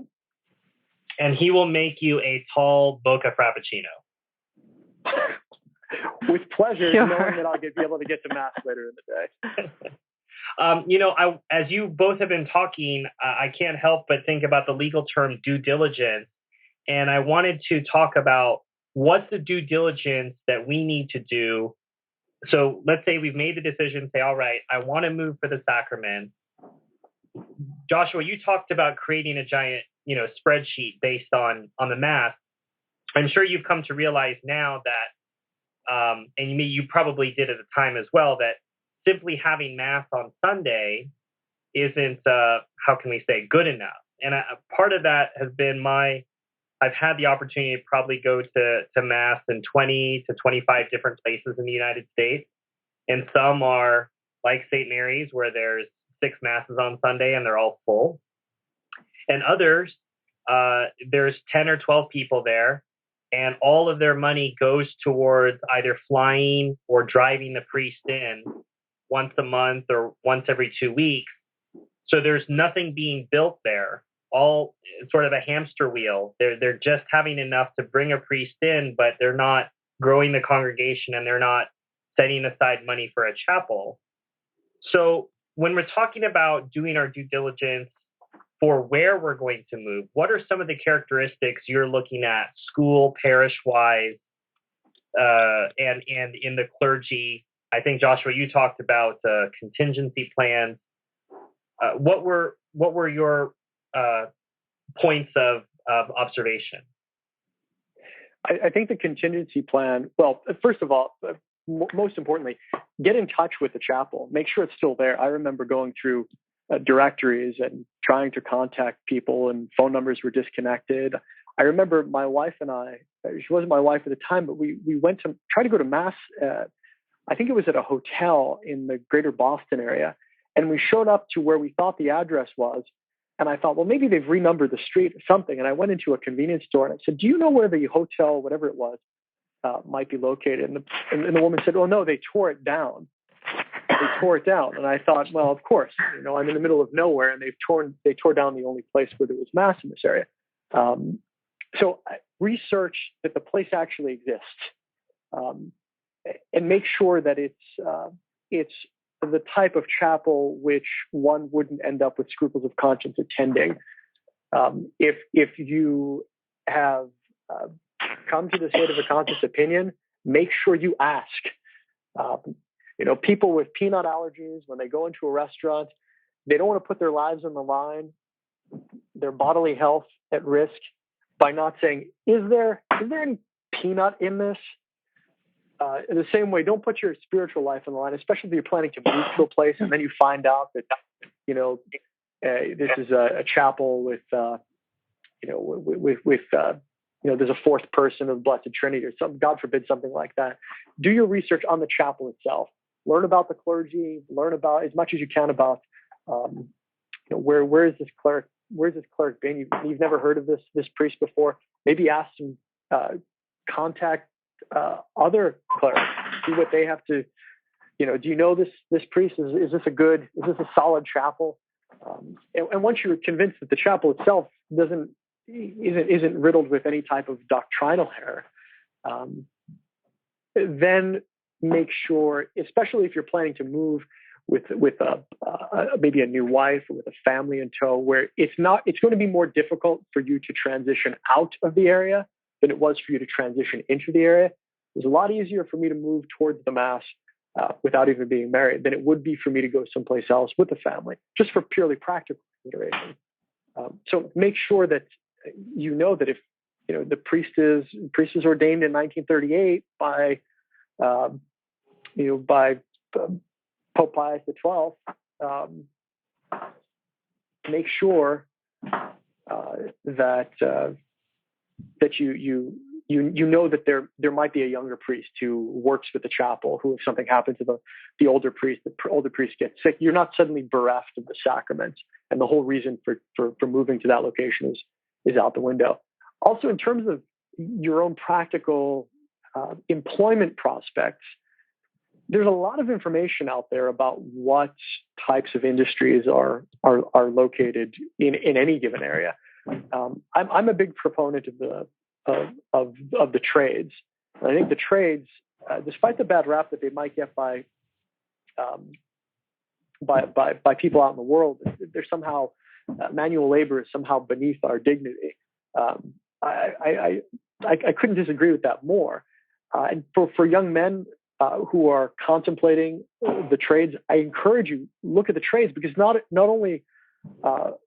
And he will make you a tall Boca Frappuccino. With pleasure, Sure. knowing that I'll be able to get to Mass later in the day. As you both have been talking, I can't help but think about the legal term due diligence. And I wanted to talk about what's the due diligence that we need to do. So let's say we've made the decision, say, all right, I want to move for the sacrament. Joshua, you talked about creating a giant, spreadsheet based on the Mass. I'm sure you've come to realize now that, and you probably did at the time as well, that simply having Mass on Sunday isn't, how can we say, good enough. And part of that has been I've had the opportunity to probably go to Mass in 20 to 25 different places in the United States. And some are like St. Mary's, where there's 6 Masses on Sunday and they're all full. And others, there's 10 or 12 people there, and all of their money goes towards either flying or driving the priest in once a month or once every 2 weeks. So there's nothing being built there. All sort of a hamster wheel. They're just having enough to bring a priest in, but they're not growing the congregation, and they're not setting aside money for a chapel. So when we're talking about doing our due diligence for where we're going to move, what are some of the characteristics you're looking at, school, parish-wise, and in the clergy? I think, Joshua, you talked about contingency plans. What were your points of observation? I think the contingency plan, well, first of all, most importantly, get in touch with the chapel. Make sure it's still there. I remember going through directories and trying to contact people, and phone numbers were disconnected. I remember my wife and I, she wasn't my wife at the time, but we went to try to go to Mass. I think it was at a hotel in the greater Boston area. And we showed up to where we thought the address was. And I thought, well, maybe they've renumbered the street or something. And I went into a convenience store and I said, do you know where the hotel, whatever it was, might be located? And the woman said, oh, no, they tore it down. They tore it down. And I thought, well, of course, I'm in the middle of nowhere, and they tore down the only place where there was Mass in this area. So research that the place actually exists, and make sure that it's the type of chapel which one wouldn't end up with scruples of conscience attending. If you have come to the state of a conscious opinion, make sure you ask. People with peanut allergies, when they go into a restaurant, they don't want to put their lives on the line, their bodily health at risk, by not saying, is there any peanut in this? In the same way, don't put your spiritual life on the line, especially if you're planning to move to a place and then you find out that, this is a chapel with there's a fourth person of Blessed Trinity or something, God forbid, something like that. Do your research on the chapel itself. Learn about the clergy. Learn about as much as you can about where is this cleric? Where's this cleric been? You've never heard of this priest before. Maybe ask some contact other clerics. See what they have to. Do you know this priest? Is this a solid chapel? And once you're convinced that the chapel itself isn't riddled with any type of doctrinal error, then make sure, especially if you're planning to move with maybe a new wife or with a family in tow, where it's going to be more difficult for you to transition out of the area than it was for you to transition into the area. It was a lot easier for me to move towards the Mass without even being married than it would be for me to go someplace else with a family, just for purely practical consideration. So make sure that that if the priest is ordained in 1938 by Pope Pius XII, make sure that you you know that there might be a younger priest who works with the chapel, who, if something happens to the older priest gets sick, you're not suddenly bereft of the sacraments, and the whole reason for moving to that location is out the window. Also, in terms of your own practical employment prospects, there's a lot of information out there about what types of industries are located in any given area. I'm a big proponent of the trades. And I think the trades, despite the bad rap that they might get by people out in the world, they're somehow manual labor is somehow beneath our dignity. I couldn't disagree with that more. And for young men who are contemplating the trades, I encourage you look at the trades, because not only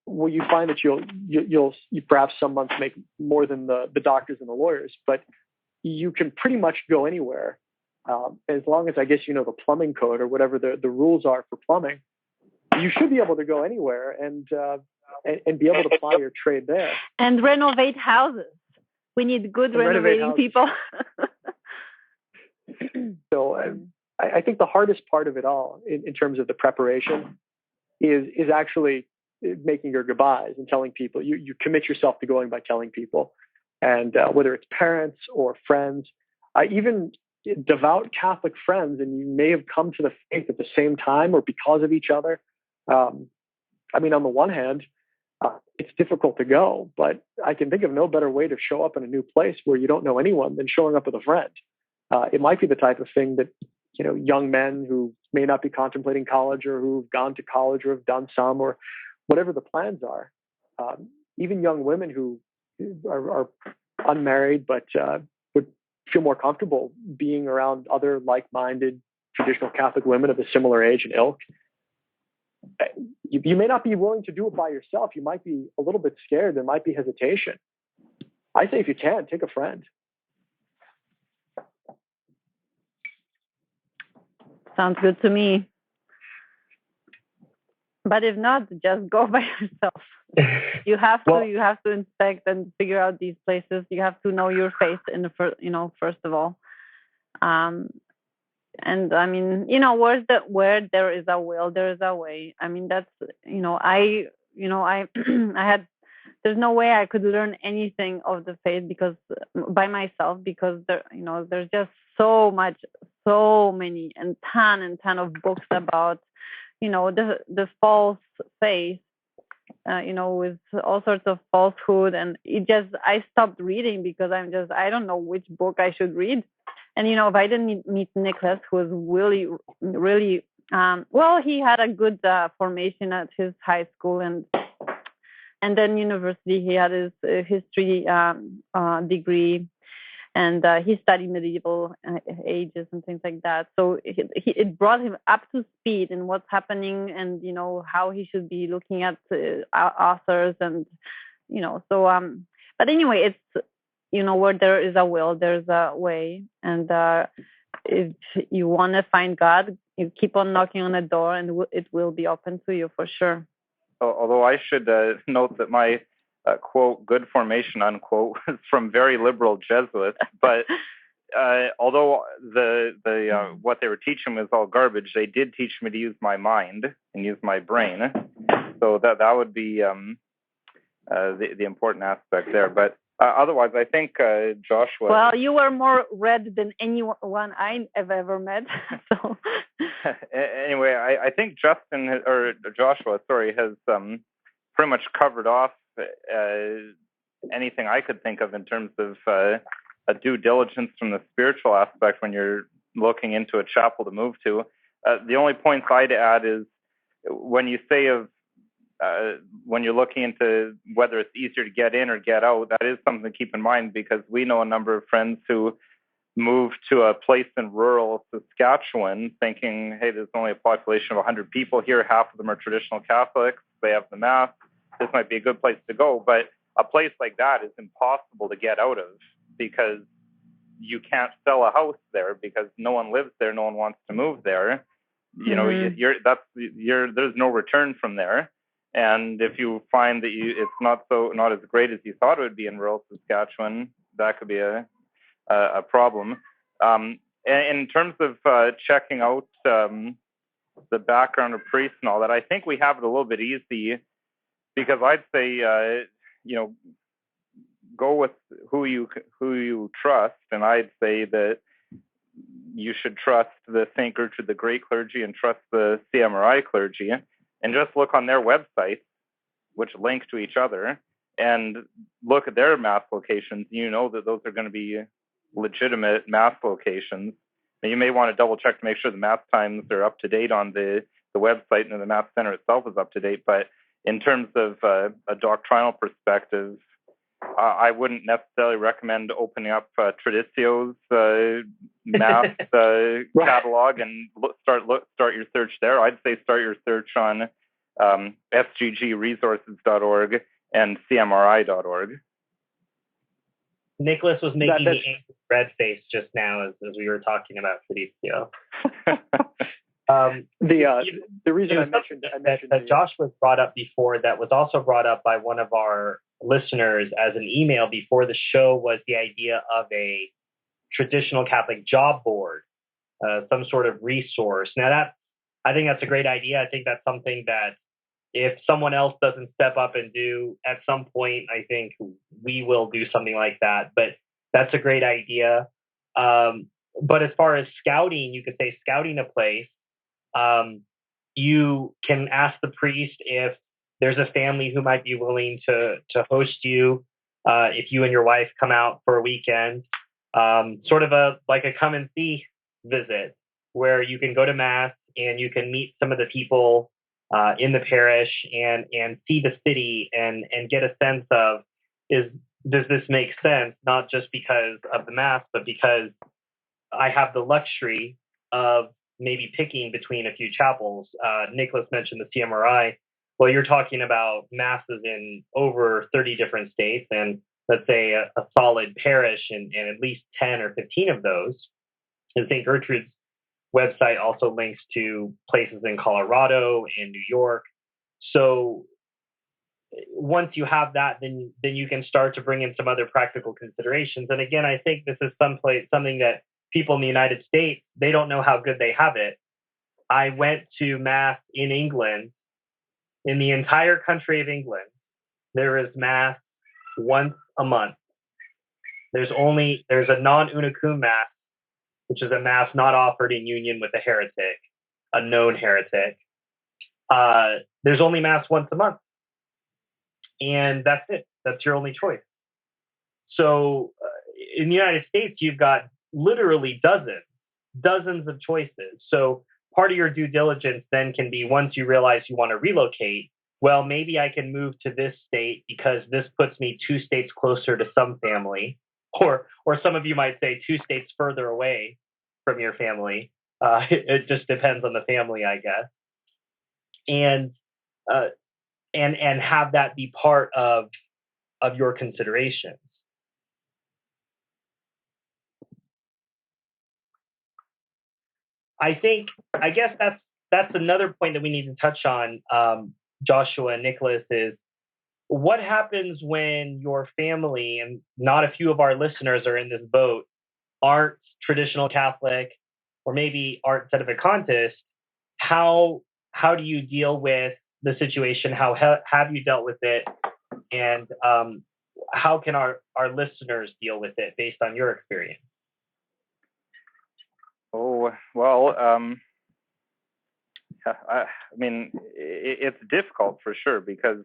will you find that you'll perhaps some months make more than the doctors and the lawyers, but you can pretty much go anywhere as long as, I guess, you know the plumbing code or whatever the rules are for plumbing. You should be able to go anywhere and be able to ply your trade there and renovate houses. We need good renovating people. So I think the hardest part of it all, in terms of the preparation, is actually making your goodbyes and telling people. You commit yourself to going by telling people, and whether it's parents or friends, even devout Catholic friends, and you may have come to the faith at the same time or because of each other. I mean, on the one hand, it's difficult to go, but I can think of no better way to show up in a new place where you don't know anyone than showing up with a friend. It might be the type of thing that, young men who may not be contemplating college, or who've gone to college, or have done some, or whatever the plans are. Even young women who are unmarried but would feel more comfortable being around other like-minded traditional Catholic women of a similar age and ilk. You may not be willing to do it by yourself. You might be a little bit scared. There might be hesitation. I say, if you can, take a friend. Sounds good to me. But if not, just go by yourself. You have to inspect and figure out these places. You have to know your faith first of all. And I mean, where there is a will, there is a way. I mean, that's, I had, there's no way I could learn anything of the faith by myself, because there's just so many and ton of books about, the false faith, with all sorts of falsehood. And I stopped reading because I don't know which book I should read. And, if I didn't meet Nicholas, who was really, really, he had a good formation at his high school, and then university. He had his history degree, and he studied medieval ages and things like that. So it brought him up to speed in what's happening, and, how he should be looking at authors, and, but anyway, it's, where there is a will, there's a way. And if you want to find God, you keep on knocking on the door, and it will be open to you for sure. Although I should note that my quote, good formation, unquote, is from very liberal Jesuits. But although the what they were teaching was all garbage, they did teach me to use my mind and use my brain. So that would be the important aspect there. But otherwise, I think Joshua... Well, you were more read than anyone I have ever met. So. Anyway, I think Joshua, has pretty much covered off anything I could think of in terms of a due diligence from the spiritual aspect when you're looking into a chapel to move to. The only points I'd add is when you say when you're looking into whether it's easier to get in or get out, that is something to keep in mind, because we know a number of friends who moved to a place in rural Saskatchewan thinking, hey, there's only a population of 100 people here. Half of them are traditional Catholics. They have the Mass. This might be a good place to go. But a place like that is impossible to get out of, because you can't sell a house there because no one lives there. No one wants to move there. There's no return from there. And if you find that it's not as great as you thought it would be in rural Saskatchewan, that could be a a problem. And in terms of checking out the background of priests and all that, I think we have it a little bit easy, because I'd say, go with who you trust, and I'd say that you should trust the St. Gertrude the Great clergy and trust the CMRI clergy, and just look on their websites, which link to each other, and look at their mass locations. You know that those are going to be legitimate mass locations. And you may want to double check to make sure the mass times are up to date on the website, and the mass center itself is up to date. But in terms of a doctrinal perspective, I wouldn't necessarily recommend opening up Tradicio's mass catalog and start your search there. I'd say start your search on sggresources.org and cmri.org. Nicholas was making the angry red face just now as we were talking about Tradicio. The reason I mentioned that Josh was brought up before, that was also brought up by one of our listeners as an email before the show, was the idea of a traditional Catholic job board, some sort of resource. Now I think that's a great idea. I think that's something that if someone else doesn't step up and do at some point, I think we will do something like that. But that's a great idea. But as far as scouting, you could say scouting a place. You can ask the priest if there's a family who might be willing to host you if you and your wife come out for a weekend. Sort of like a come and see visit, where you can go to mass and you can meet some of the people in the parish and see the city and get a sense of, does this make sense? Not just because of the mass, but because I have the luxury of maybe picking between a few chapels. Nicholas mentioned the CMRI. Well, you're talking about masses in over 30 different states, and let's say a solid parish in at least 10 or 15 of those. And St. Gertrude's website also links to places in Colorado and New York. So once you have that, then you can start to bring in some other practical considerations. And again, I think this is something that people in the United States, they don't know how good they have it. I went to mass in England. In the entire country of England, there is mass once a month. There's a non-unicum mass, which is a mass not offered in union with a heretic, a known heretic. There's only mass once a month. And that's it. That's your only choice. So in the United States, you've got literally dozens of choices. So part of your due diligence then can be, once you realize you want to relocate, well, maybe I can move to this state because this puts me 2 states closer to some family, or some of you might say 2 states further away from your family. It just depends on the family, I guess. And have that be part of your considerations. I guess that's another point that we need to touch on, Joshua and Nicholas, is what happens when your family, and not a few of our listeners are in this boat, aren't traditional Catholic, or maybe aren't sedevacantists. How do you deal with the situation? How have you dealt with it? And how can our listeners deal with it based on your experience? Oh, well, I mean, it's difficult for sure, because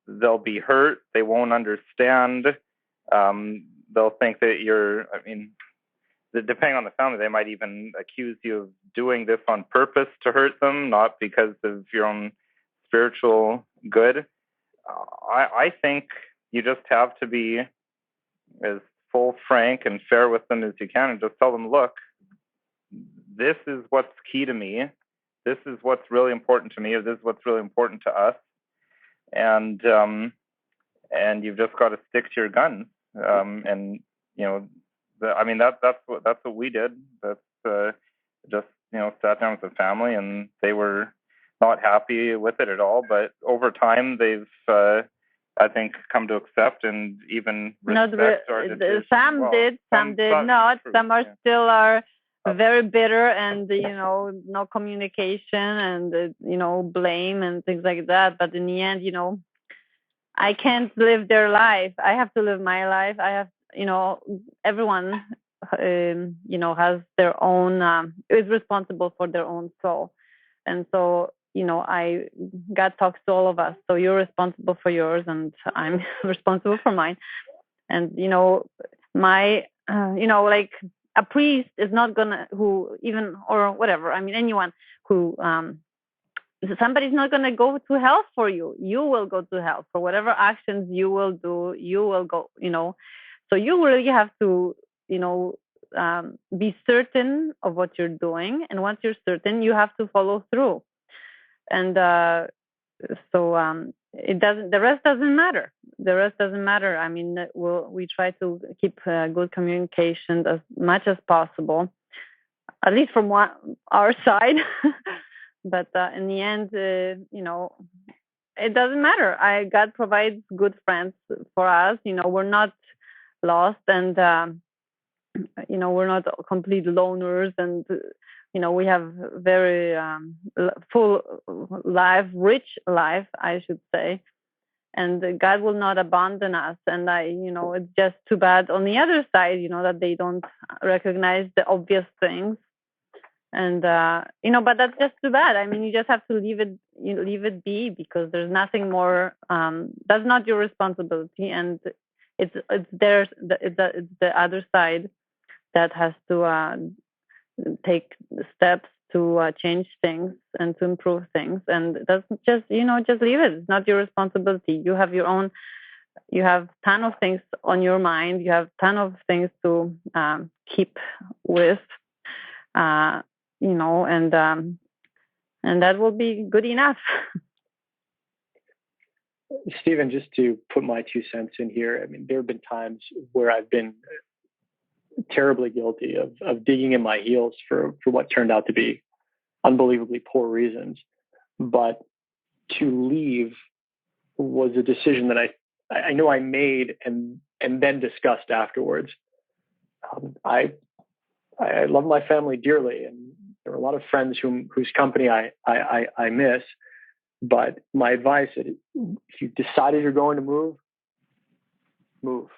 they'll be hurt. They won't understand. They'll think that depending on the family, they might even accuse you of doing this on purpose to hurt them, not because of your own spiritual good. I think you just have to be as full, frank, and fair with them as you can, and just tell them, look, this is what's key to me. This is what's really important to me, or this is what's really important to us. And you've just got to stick to your guns. That's what we did. That's just sat down with the family, and they were not happy with it at all. But over time, they've I think, come to accept and even respect our decision. Some did, some did not. Some are still very bitter, and no communication, and blame and things like that. But in the end, I can't live their life. I have to live my life. I have, everyone, has their own, is responsible for their own soul. And so, God talks to all of us. So you're responsible for yours, and I'm responsible for mine. And, my, like a priest is not gonna, anyone who, somebody's not going to go to hell for you. You will go to hell for whatever actions you will do. You will go, so you really have to, be certain of what you're doing. And once you're certain, you have to follow through. And the rest doesn't matter. The rest doesn't matter. I mean, we try to keep good communication as much as possible, at least from our side. But in the end, it doesn't matter. God provides good friends for us. We're not lost, and we're not complete loners, and we have very full life, rich life, I should say. And God will not abandon us. And it's just too bad on the other side, that they don't recognize the obvious things. And but that's just too bad. I mean, you just have to leave it be, because there's nothing more. That's not your responsibility, and it's the other side that has to take steps to change things and to improve things. And that's just just leave it. It's not your responsibility. You have your own. You have a ton of things on your mind. You have a ton of things to keep with. And that will be good enough. Stephen, just to put my 2 cents in here, I mean, there have been times where I've been terribly guilty of digging in my heels for what turned out to be unbelievably poor reasons. But to leave was a decision that I know I made and then discussed afterwards. I love my family dearly, and there are a lot of friends whose company I miss. But my advice is, if you decided you're going to move.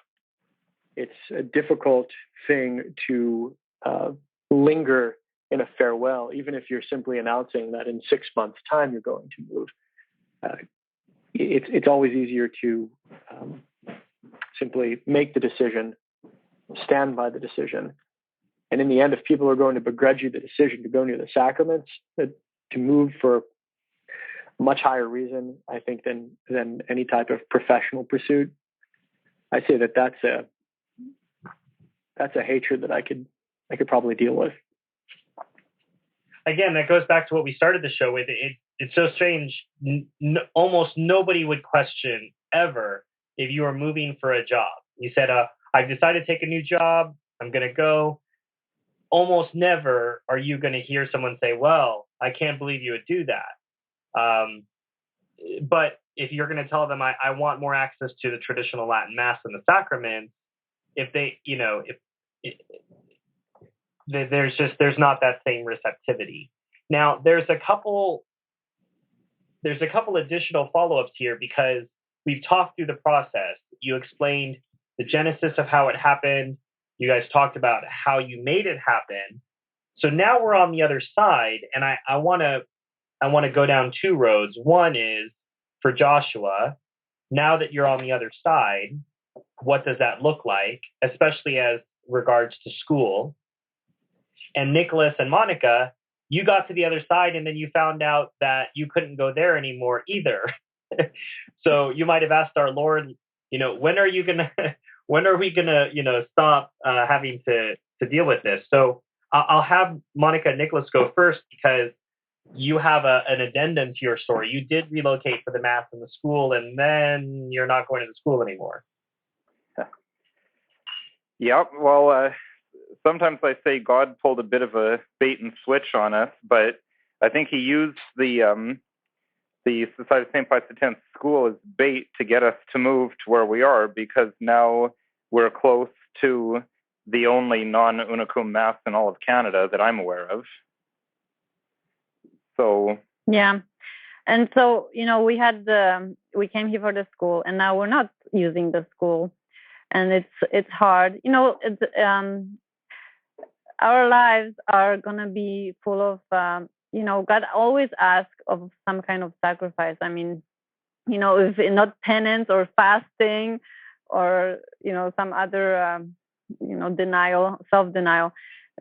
It's a difficult thing to linger in a farewell, even if you're simply announcing that in 6 months' time you're going to move. It's always easier to simply make the decision, stand by the decision. And in the end, if people are going to begrudge you the decision to go near the sacraments, to move for a much higher reason, I think, than any type of professional pursuit, I say that's a hatred that I could probably deal with. Again, that goes back to what we started the show with. It's so strange. Almost nobody would question ever if you were moving for a job. You said, I've decided to take a new job. I'm going to go. Almost never are you going to hear someone say, well, I can't believe you would do that. But if you're going to tell them, I want more access to the traditional Latin Mass and the sacraments, if they, there's not that same receptivity. Now, there's a couple additional follow-ups here, because we've talked through the process. You explained the genesis of how it happened. You guys talked about how you made it happen. So now we're on the other side, and I want to go down 2 roads. One is for Joshua. Now that you're on the other side, what does that look like, especially as regards to school? And Nicholas and Monica, you got to the other side, and then you found out that you couldn't go there anymore either. So you might have asked our Lord, when are we gonna stop having to deal with this? So I'll have Monica and Nicholas go first, because you have an addendum to your story. You did relocate for the Mass and the school, and then you're not going to the school anymore. Yep. Well, sometimes I say God pulled a bit of a bait and switch on us, but I think he used the the Society of St. Pius X school is bait to get us to move to where we are, because now we're close to the only non-unicum mass in all of Canada that I'm aware of. So yeah. And so, we came here for the school, and now we're not using the school, and it's hard. Our lives are gonna be full of, God always asks of some kind of sacrifice. I mean, if not penance or fasting, or some other, denial, self-denial.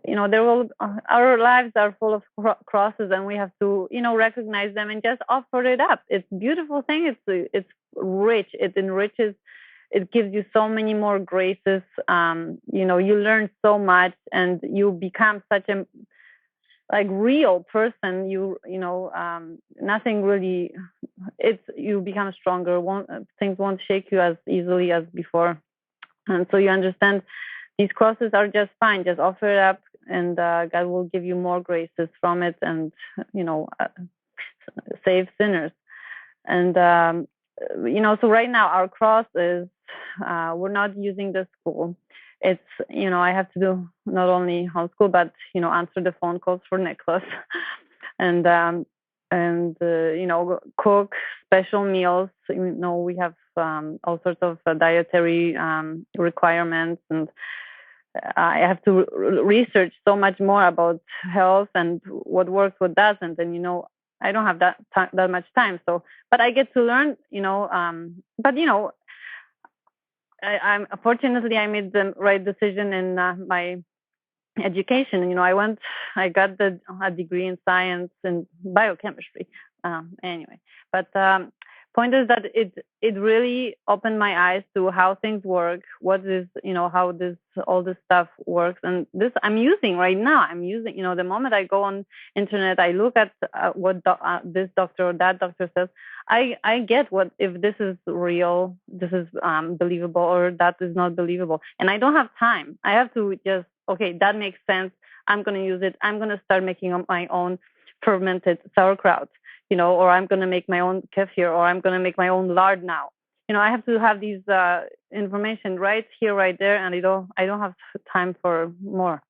Our lives are full of crosses, and we have to recognize them and just offer it up. It's a beautiful thing. It's rich. It enriches. It gives you so many more graces. You learn so much, and you become such a real person. Nothing really. You become stronger. Things won't shake you as easily as before, and so you understand. These crosses are just fine. Just offer it up, and God will give you more graces from it, and save sinners. And so right now our cross is we're not using the school. It's I have to do not only homeschool, but answer the phone calls for Nicholas, and cook special meals. We have all sorts of dietary requirements, and I have to research so much more about health and what works, what doesn't, and I don't have that much time. So, but I get to learn, But I'm fortunately I made the right decision in my education. I got a degree in science and biochemistry. Anyway, but point is that it really opened my eyes to how things work, what is how all this stuff works, and this I'm using right now. I'm using the moment I go on internet, I look at what this doctor or that doctor says. I get what if this is real, this is believable, or that is not believable, and I don't have time. I have to just okay, that makes sense. I'm going to use it. I'm going to start making my own fermented sauerkraut. Or I'm going to make my own kefir, or I'm going to make my own lard now. I have to have these information right here, right there, and I don't have time for more.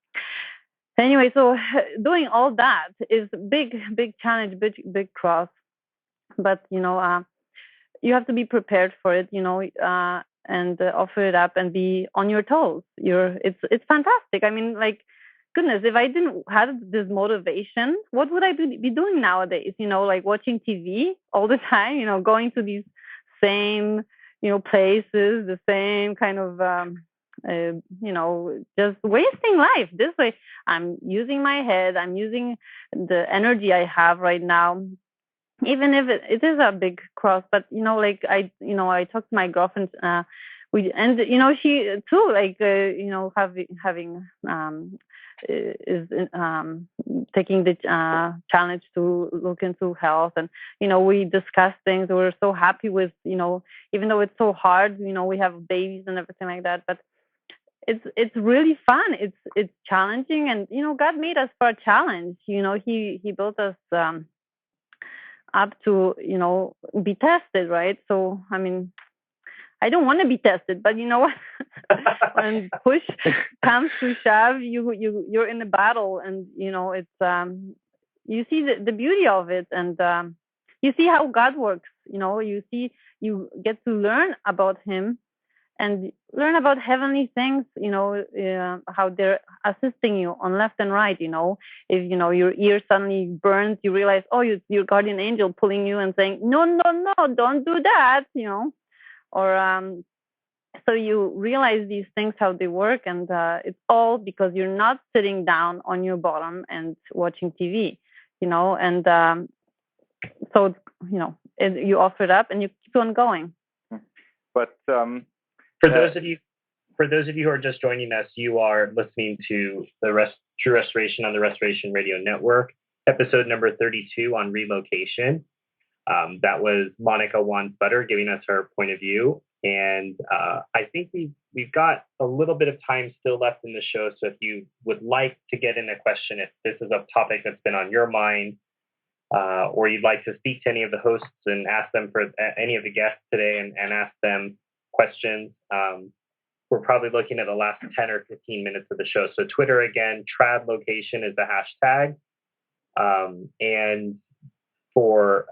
Anyway, so doing all that is big challenge, big cross. But you have to be prepared for it. And offer it up and be on your toes. It's fantastic. I mean, goodness, if I didn't have this motivation, what would I be doing nowadays? Watching TV all the time, going to these same, places, the same kind of, just wasting life. This way, I'm using my head, I'm using the energy I have right now. Even if it is a big cross, but I talked to my girlfriend, she too, having is taking the challenge to look into health, and we discuss things. We're so happy with even though it's so hard, we have babies and everything like that, but it's really fun. It's challenging, and God made us for a challenge. He built us up to be tested, right? So I mean, I don't want to be tested, but when push comes to shove, you're in a battle, and it's you see the beauty of it, and you see how God works. You get to learn about Him and learn about heavenly things. How they're assisting you on left and right. If your ear suddenly burns, you realize, oh, your guardian angel pulling you and saying, no, don't do that. Or so you realize these things, how they work, and it's all because you're not sitting down on your bottom and watching TV, and so you offer it up and you keep on going. But for those of you who are just joining us, you are listening to the True Restoration on the Restoration Radio Network, episode number 32 on relocation. That was Monica Wansutter giving us her point of view. And I think we've got a little bit of time still left in the show. So if you would like to get in a question, if this is a topic that's been on your mind, or you'd like to speak to any of the hosts and ask them for any of the guests today and ask them questions, we're probably looking at the last 10 or 15 minutes of the show. So Twitter, again, trad location is the hashtag. And for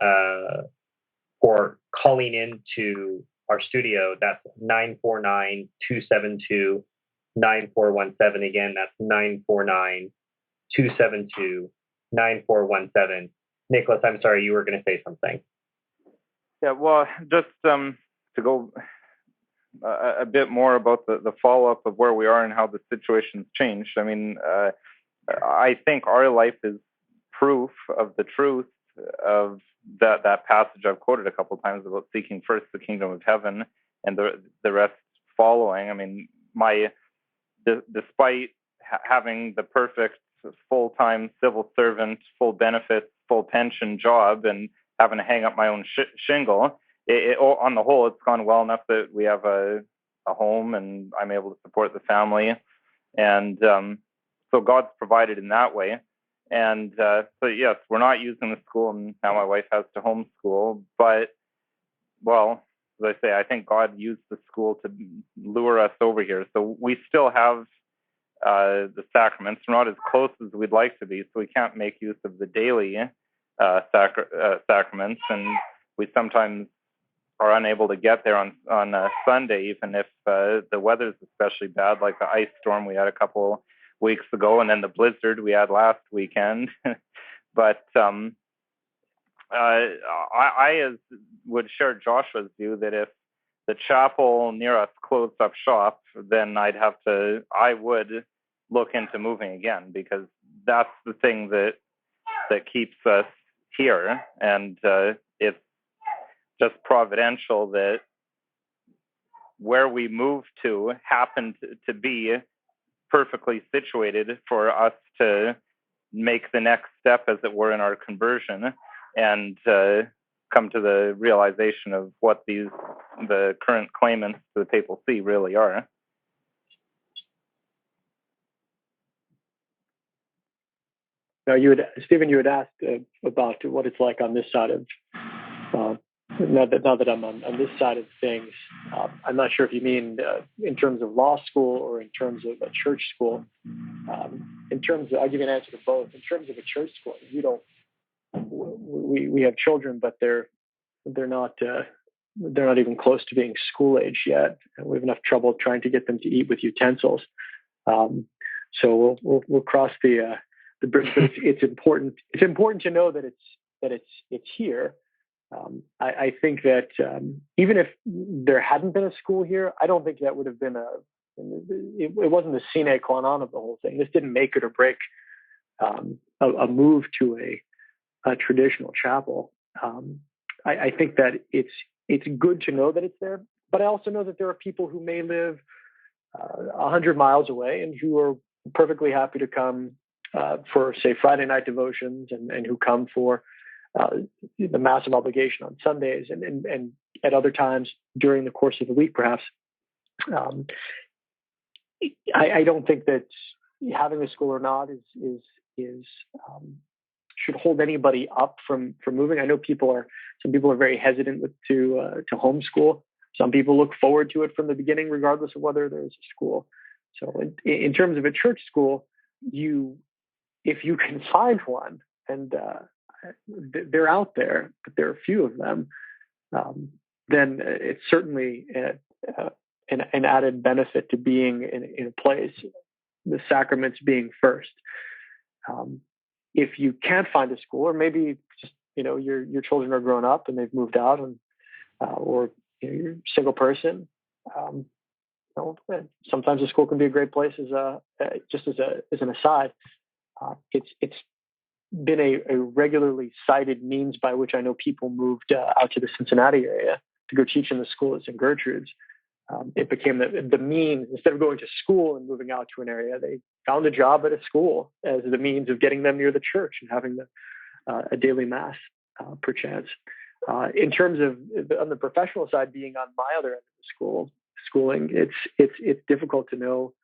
calling into our studio, that's 949-272-9417. Again, that's 949-272-9417. Nicholas, I'm sorry, you were going to say something. Yeah, well, just to go a bit more about the follow-up of where we are and how the situation's changed. I mean, I think our life is proof of the truth of that passage I've quoted a couple of times about seeking first the kingdom of heaven and the rest following. I mean, despite having the perfect full-time civil servant, full benefits, full pension job, and having to hang up my own shingle, on the whole, it's gone well enough that we have a home and I'm able to support the family. And so God's provided in that way. And so, yes, we're not using the school, and now my wife has to homeschool. But, well, as I say, I think God used the school to lure us over here. So we still have the sacraments. We're not as close as we'd like to be, so we can't make use of the daily sacraments. And we sometimes are unable to get there on Sunday, even if the weather's especially bad, like the ice storm we had a couple weeks ago, and then the blizzard we had last weekend. But I would share Joshua's view that if the chapel near us closed up shop, then I would look into moving again, because that's the thing that keeps us here. And it's just providential that where we moved to happened to be perfectly situated for us to make the next step, as it were, in our conversion, and come to the realization of what the current claimants to the papal see really are. Now, Stephen, you had asked about what it's like on this side of. Now that I'm on this side of things, I'm not sure if you mean in terms of law school or in terms of a church school. In terms of, I'll give you an answer to both. In terms of a church school, we have children, but they're not even close to being school age yet. And we have enough trouble trying to get them to eat with utensils. So we'll cross the bridge. But it's important. It's important to know that it's here. I think that even if there hadn't been a school here, I don't think that would have been it wasn't the sine qua non of the whole thing. This didn't make it or break a move to a traditional chapel. I think that it's good to know that it's there, but I also know that there are people who may live 100 miles away and who are perfectly happy to come for, say, Friday night devotions, and who come for the Mass of obligation on Sundays and at other times during the course of the week, perhaps. I don't think that having a school or not is should hold anybody up from moving. I know some people are very hesitant to homeschool. Some people look forward to it from the beginning, regardless of whether there's a school. So in terms of a church school, if you can find one, and they're out there, but there are few of them, then it's certainly an added benefit to being in a place, the sacraments being first. If you can't find a school, or maybe just your children are grown up and they've moved out, and or you're a single person, sometimes a school can be a great place as an aside. It's been a regularly cited means by which I know people moved out to the Cincinnati area to go teach in the school at St. Gertrude's. It became the means. Instead of going to school and moving out to an area, they found a job at a school as the means of getting them near the church and having a daily mass, perchance. In terms of on the professional side, being on my other end of the schooling, it's difficult to know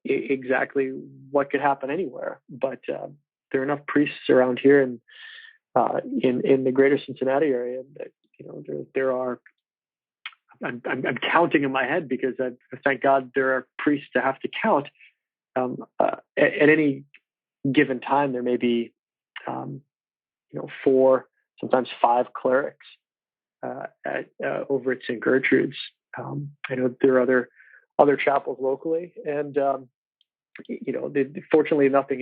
exactly what could happen anywhere. But there are enough priests around here, and in the greater Cincinnati area. That, there are. I'm counting in my head because thank God there are priests to have to count. At any given time, there may be 4, sometimes 5 clerics over at St. Gertrude's. I know there are other chapels locally, and fortunately, nothing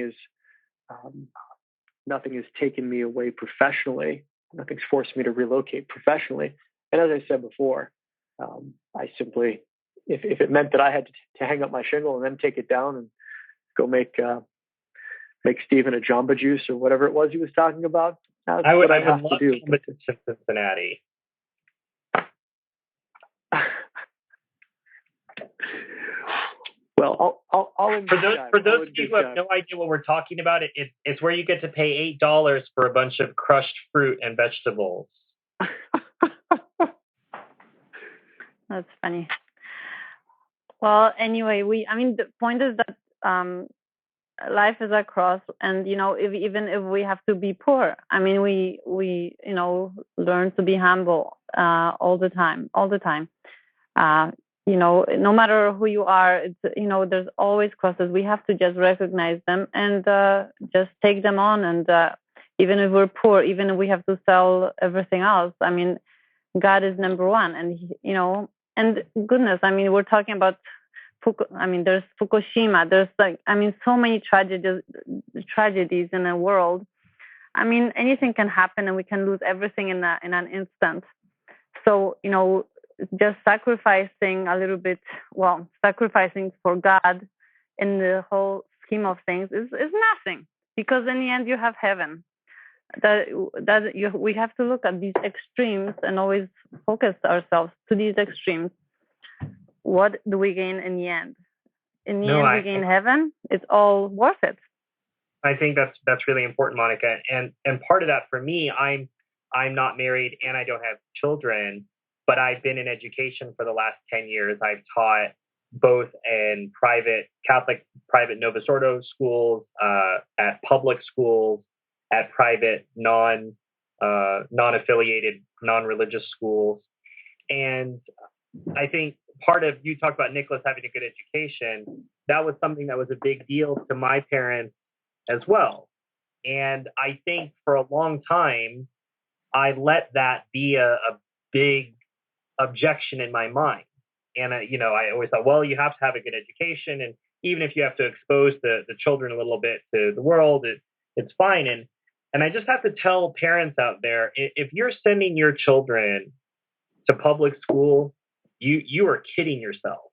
has taken me away professionally. Nothing's forced me to relocate professionally. And as I said before, I simply, if it meant that I had to hang up my shingle and then take it down and go make Stephen a Jamba Juice or whatever it was he was talking about, that's what I'd have to do. Jamba Juice in Cincinnati. Well, I'll for those of you who have no idea what we're talking about, it's where you get to pay $8 for a bunch of crushed fruit and vegetables. That's funny. Well, anyway, the point is that life is a cross, and even if we have to be poor, we learn to be humble all the time. No matter who you are, it's, there's always crosses. We have to just recognize them and just take them on. And even if we're poor, even if we have to sell everything else, God is number one. And and goodness, we're talking about there's Fukushima. There's so many tragedies in the world. Anything can happen, and we can lose everything in an instant. So just sacrificing a little bit, sacrificing for God in the whole scheme of things is nothing, because in the end you have heaven. We have to look at these extremes and always focus ourselves to these extremes. What do we gain in the end? In the end, we gain heaven. It's all worth it. I think that's really important, Monica. And part of that for me, I'm not married and I don't have children, but I've been in education for the last 10 years. I've taught both in Catholic private Novus Ordo schools, at public schools, at private non-affiliated, non-religious schools. And I think part of, you talked about Nicholas having a good education, that was something that was a big deal to my parents as well. And I think for a long time, I let that be a big objection in my mind. And, I always thought, well, you have to have a good education. And even if you have to expose the children a little bit to the world, it's fine. And I just have to tell parents out there, if you're sending your children to public school, you are kidding yourself.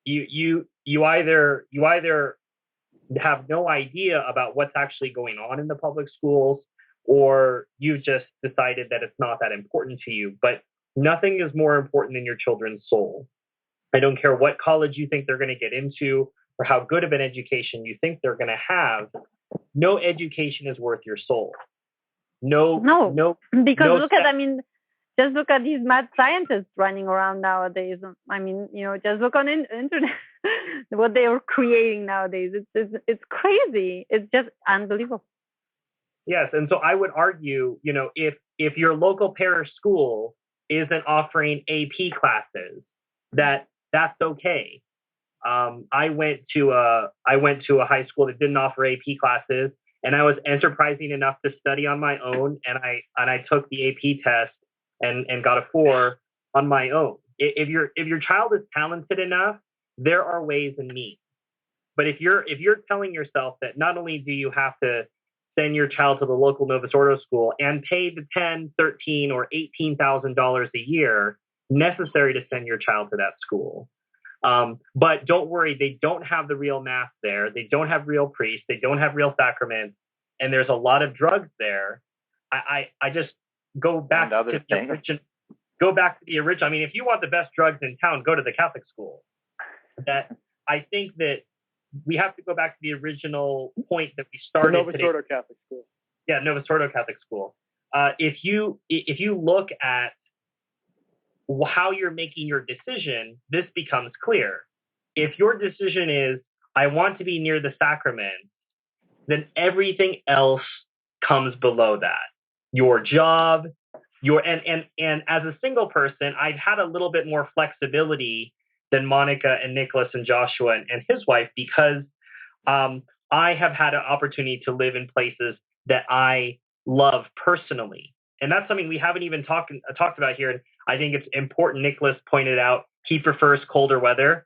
You either have no idea about what's actually going on in the public schools, or you've just decided that it's not that important to you. But nothing is more important than your children's soul. I don't care what college you think they're going to get into or how good of an education you think they're going to have. No education is worth your soul. No. Because just look at these mad scientists running around nowadays. Just look on internet what they are creating nowadays. It's crazy. It's just unbelievable. Yes, and so I would argue, if your local parish school isn't offering AP classes, that's okay. I went to a high school that didn't offer AP classes, and I was enterprising enough to study on my own, and I took the AP test and got a 4 on my own. If your child is talented enough, there are ways and means. But if you're telling yourself that not only do you have to send your child to the local Novus Ordo school and pay the $10,000, $13,000, or $18,000 a year necessary to send your child to that school. But don't worry, they don't have the real mass there. They don't have real priests. They don't have real sacraments. And there's a lot of drugs there. I just go back to the original. Go back to the original. If you want the best drugs in town, go to the Catholic school. I think that we have to go back to the original point that we started. The Novus Ordo Catholic School. Yeah, Novus Ordo Catholic School. If you look at how you're making your decision, this becomes clear. If your decision is, I want to be near the sacrament, then everything else comes below that. your job, and as a single person, I've had a little bit more flexibility than Monica and Nicholas and Joshua and his wife because I have had an opportunity to live in places that I love personally. And that's something we haven't even talked about here. And I think it's important. Nicholas pointed out he prefers colder weather.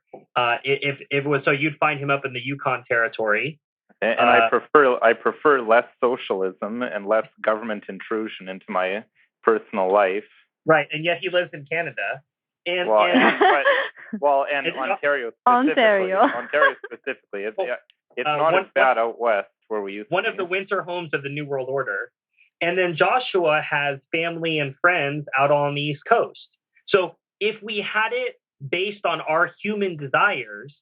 If it was so, you'd find him up in the Yukon territory. And I prefer less socialism and less government intrusion into my personal life. Right, and yet he lives in Canada. And Ontario specifically. It's not as bad out west where we used to be. One of the winter homes of the New World Order. And then Joshua has family and friends out on the East Coast. So if we had it based on our human desires,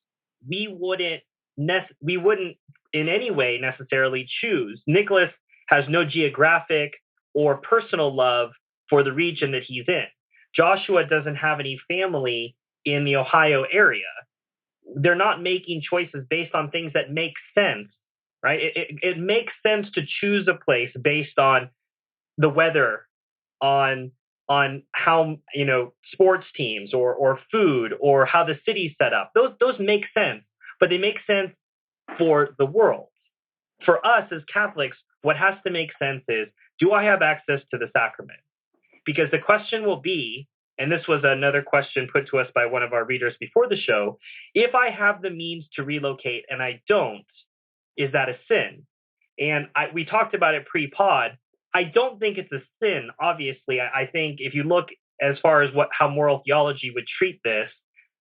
we wouldn't in any way necessarily choose. Nicholas has no geographic or personal love for the region that he's in. Joshua doesn't have any family in the Ohio area. They're not making choices based on things that make sense, right? It makes sense to choose a place based on the weather, on how, sports teams or food or how the city's set up. Those make sense, but they make sense for the world. For us as Catholics, what has to make sense is, do I have access to the sacrament? Because the question will be, and this was another question put to us by one of our readers before the show, if I have the means to relocate and I don't, is that a sin? And we talked about it pre-pod. I don't think it's a sin, obviously. I think if you look as far as how moral theology would treat this,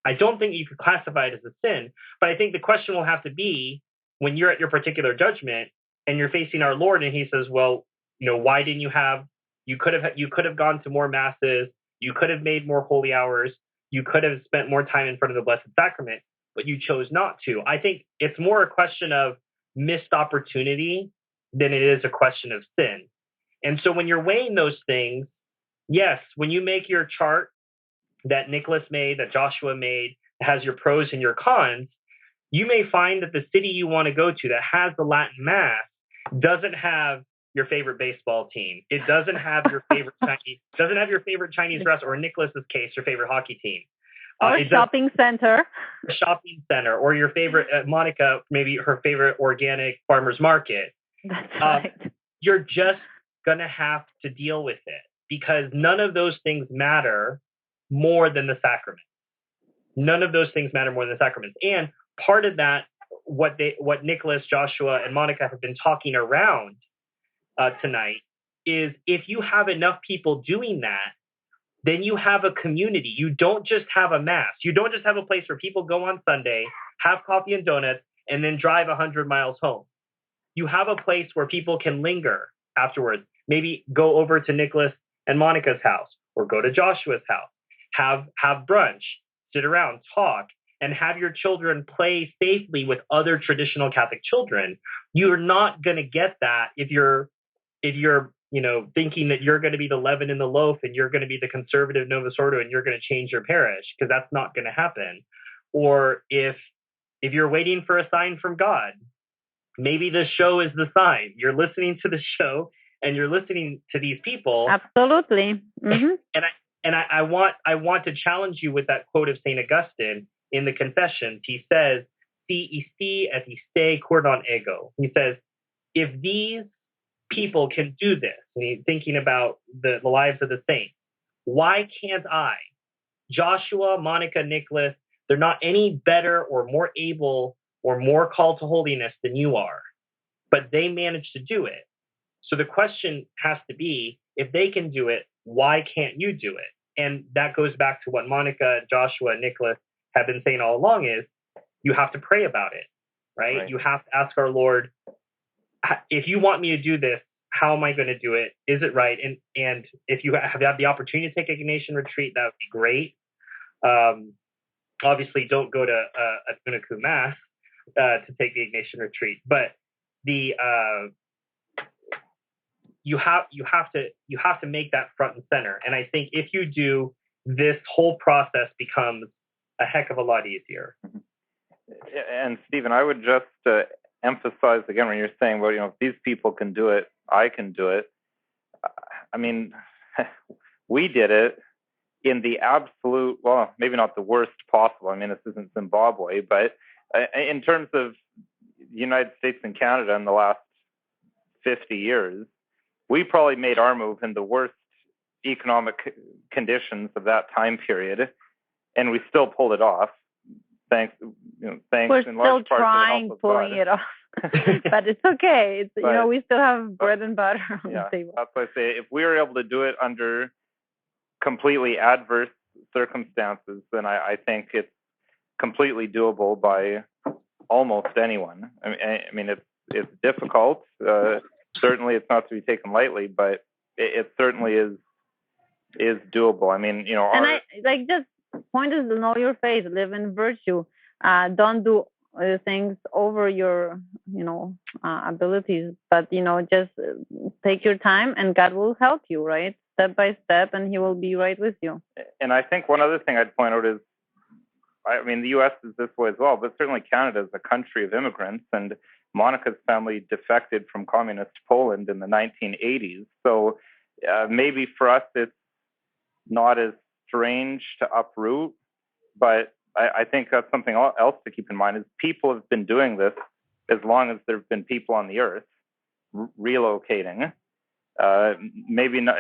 I don't think you could classify it as a sin. But I think the question will have to be, when you're at your particular judgment and you're facing our Lord and he says, well, why didn't you could have gone to more masses, you could have made more holy hours, you could have spent more time in front of the Blessed Sacrament, but you chose not to. I think it's more a question of missed opportunity than it is a question of sin. And so when you're weighing those things, yes, when you make your chart that Nicholas made, that Joshua made, that has your pros and your cons, you may find that the city you want to go to that has the Latin Mass doesn't have your favorite baseball team. It doesn't have your favorite Chinese restaurant, or in Nicholas's case, your favorite hockey team. Or shopping center. Or your favorite, Monica, maybe her favorite organic farmer's market. That's right. You're just going to have to deal with it because none of those things matter more than the sacrament. None of those things matter more than the sacraments. And part of that, what Nicholas, Joshua, and Monica have been talking around tonight is if you have enough people doing that, then you have a community. You don't just have a mass. You don't just have a place where people go on Sunday, have coffee and donuts, and then drive 100 miles home. You have a place where people can linger afterwards. Maybe go over to Nicholas and Monica's house or go to Joshua's house, have brunch, sit around, talk, and have your children play safely with other traditional Catholic children. You're not going to get that if you're thinking that you're going to be the leaven in the loaf and you're going to be the conservative Novus Ordo and you're going to change your parish, because that's not going to happen. Or if you're waiting for a sign from God, maybe the show is the sign. You're listening to the show and you're listening to these people. Absolutely. Mm-hmm. And I want to challenge you with that quote of St. Augustine in the Confessions. He says, "Si ici et iste cordon ego." He says, if these people can do this, and he's thinking about the lives of the saints, why can't I? Joshua, Monica, Nicholas, they're not any better or more able or more called to holiness than you are, but they managed to do it. So the question has to be, if they can do it, why can't you do it? And that goes back to what Monica, Joshua, and Nicholas have been saying all along, is you have to pray about it, right? You have to ask our Lord, if you want me to do this, how am I going to do it? Is it right? And if you have the opportunity to take a Ignatian retreat, that would be great. Obviously, don't go to a Tunicu Mass to take the Ignatian retreat, but you have to make that front and center. And I think if you do, this whole process becomes a heck of a lot easier. And Stephen, I would just emphasize again when you're saying, well, if these people can do it, I can do it. I mean, we did it in the absolute, well, maybe not the worst possible. I mean, this isn't Zimbabwe, but in terms of the United States and Canada in the last 50 years, we probably made our move in the worst economic conditions of that time period, and we still pulled it off. Thanks We're in large still part trying to the help of pulling God. it off, but it's okay. It's But, we still have bread and butter on the table. That's why I say if we were able to do it under completely adverse circumstances, then I think it's completely doable by almost anyone. I mean it's difficult. Certainly, it's not to be taken lightly, but it certainly is doable. I mean, And I like just point is to know your faith, live in virtue. Don't do things over your abilities, but just take your time, and God will help you, right, step by step, and He will be right with you. And I think one other thing I'd point out is, I mean, the U.S. is this way as well, but certainly Canada is a country of immigrants, and Monica's family defected from communist Poland in the 1980s. So maybe for us it's not as strange to uproot, but I think that's something else to keep in mind is people have been doing this as long as there have been people on the earth relocating. Maybe not,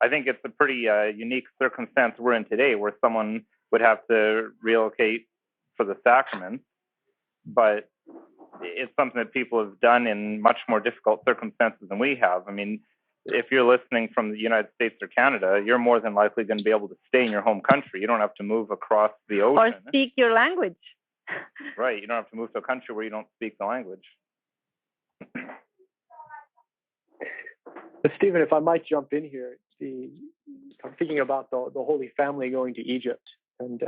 I think it's a pretty unique circumstance we're in today where someone would have to relocate for the sacraments, but it's something that people have done in much more difficult circumstances than we have. I mean, if you're listening from the United States or Canada, you're more than likely going to be able to stay in your home country. You don't have to move across the ocean. Or speak your language. Right. You don't have to move to a country where you don't speak the language. But Stephen, if I might jump in here, I'm thinking about the Holy Family going to Egypt and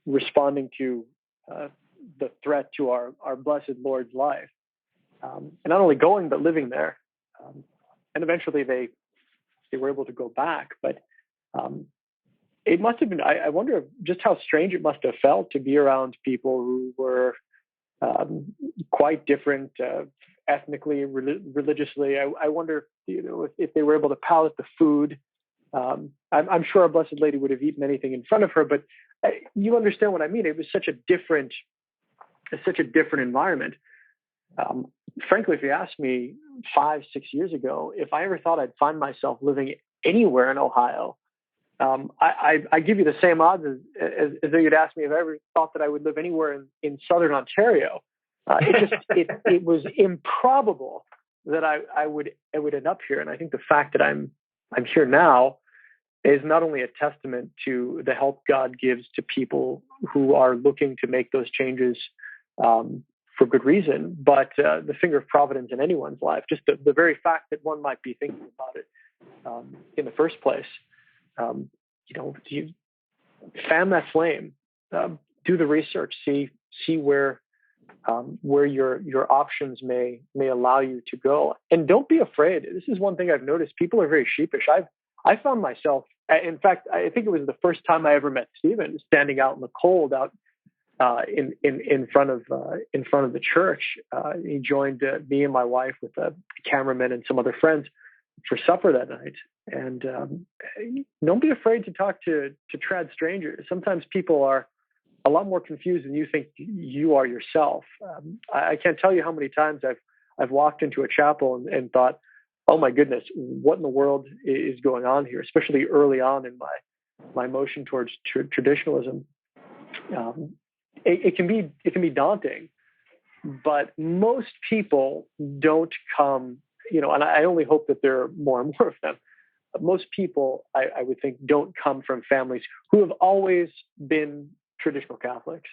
responding to the threat to our blessed Lord's life. And not only going, but living there. And eventually they were able to go back. But it must have been, I wonder just how strange it must have felt to be around people who were quite different ethnically, religiously. I wonder if they were able to palate the food. I'm sure our Blessed Lady would have eaten anything in front of her, but you understand what I mean. It was such a different environment. Frankly, if you asked me 5-6 years ago, if I ever thought I'd find myself living anywhere in Ohio, I give you the same odds as though you'd ask me if I ever thought that I would live anywhere in Southern Ontario. It was improbable that I would end up here. And I think the fact that I'm here now is not only a testament to the help God gives to people who are looking to make those changes for good reason, but the finger of providence in anyone's life. Just the very fact that one might be thinking about it in the first place. You fan that flame, do the research, see where your options may allow you to go, and don't be afraid. This is one thing I've noticed. People are very sheepish. I found myself, in fact, I think it was the first time I ever met Stephen, standing out in the cold out in front of the church. He joined me and my wife with a cameraman and some other friends for supper that night. And don't be afraid to talk to trad strangers. Sometimes people are a lot more confused than you think you are yourself. I can't tell you how many times I've walked into a chapel and thought, oh my goodness, what in the world is going on here? Especially early on in my motion towards traditionalism. It can be daunting, but most people don't come, and I only hope that there are more and more of them. But most people, I would think, don't come from families who have always been traditional Catholics.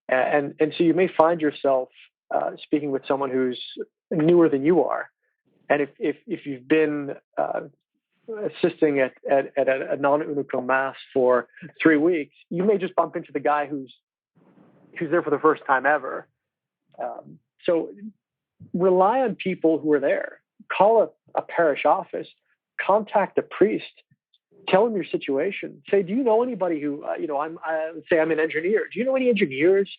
And so you may find yourself speaking with someone who's newer than you are. And if you've been assisting at a non-unico mass for 3 weeks, you may just bump into the guy who's there for the first time ever. So rely on people who are there. Call a parish office. Contact a priest. Tell them your situation. Say, do you know anybody who, I'm an engineer. Do you know any engineers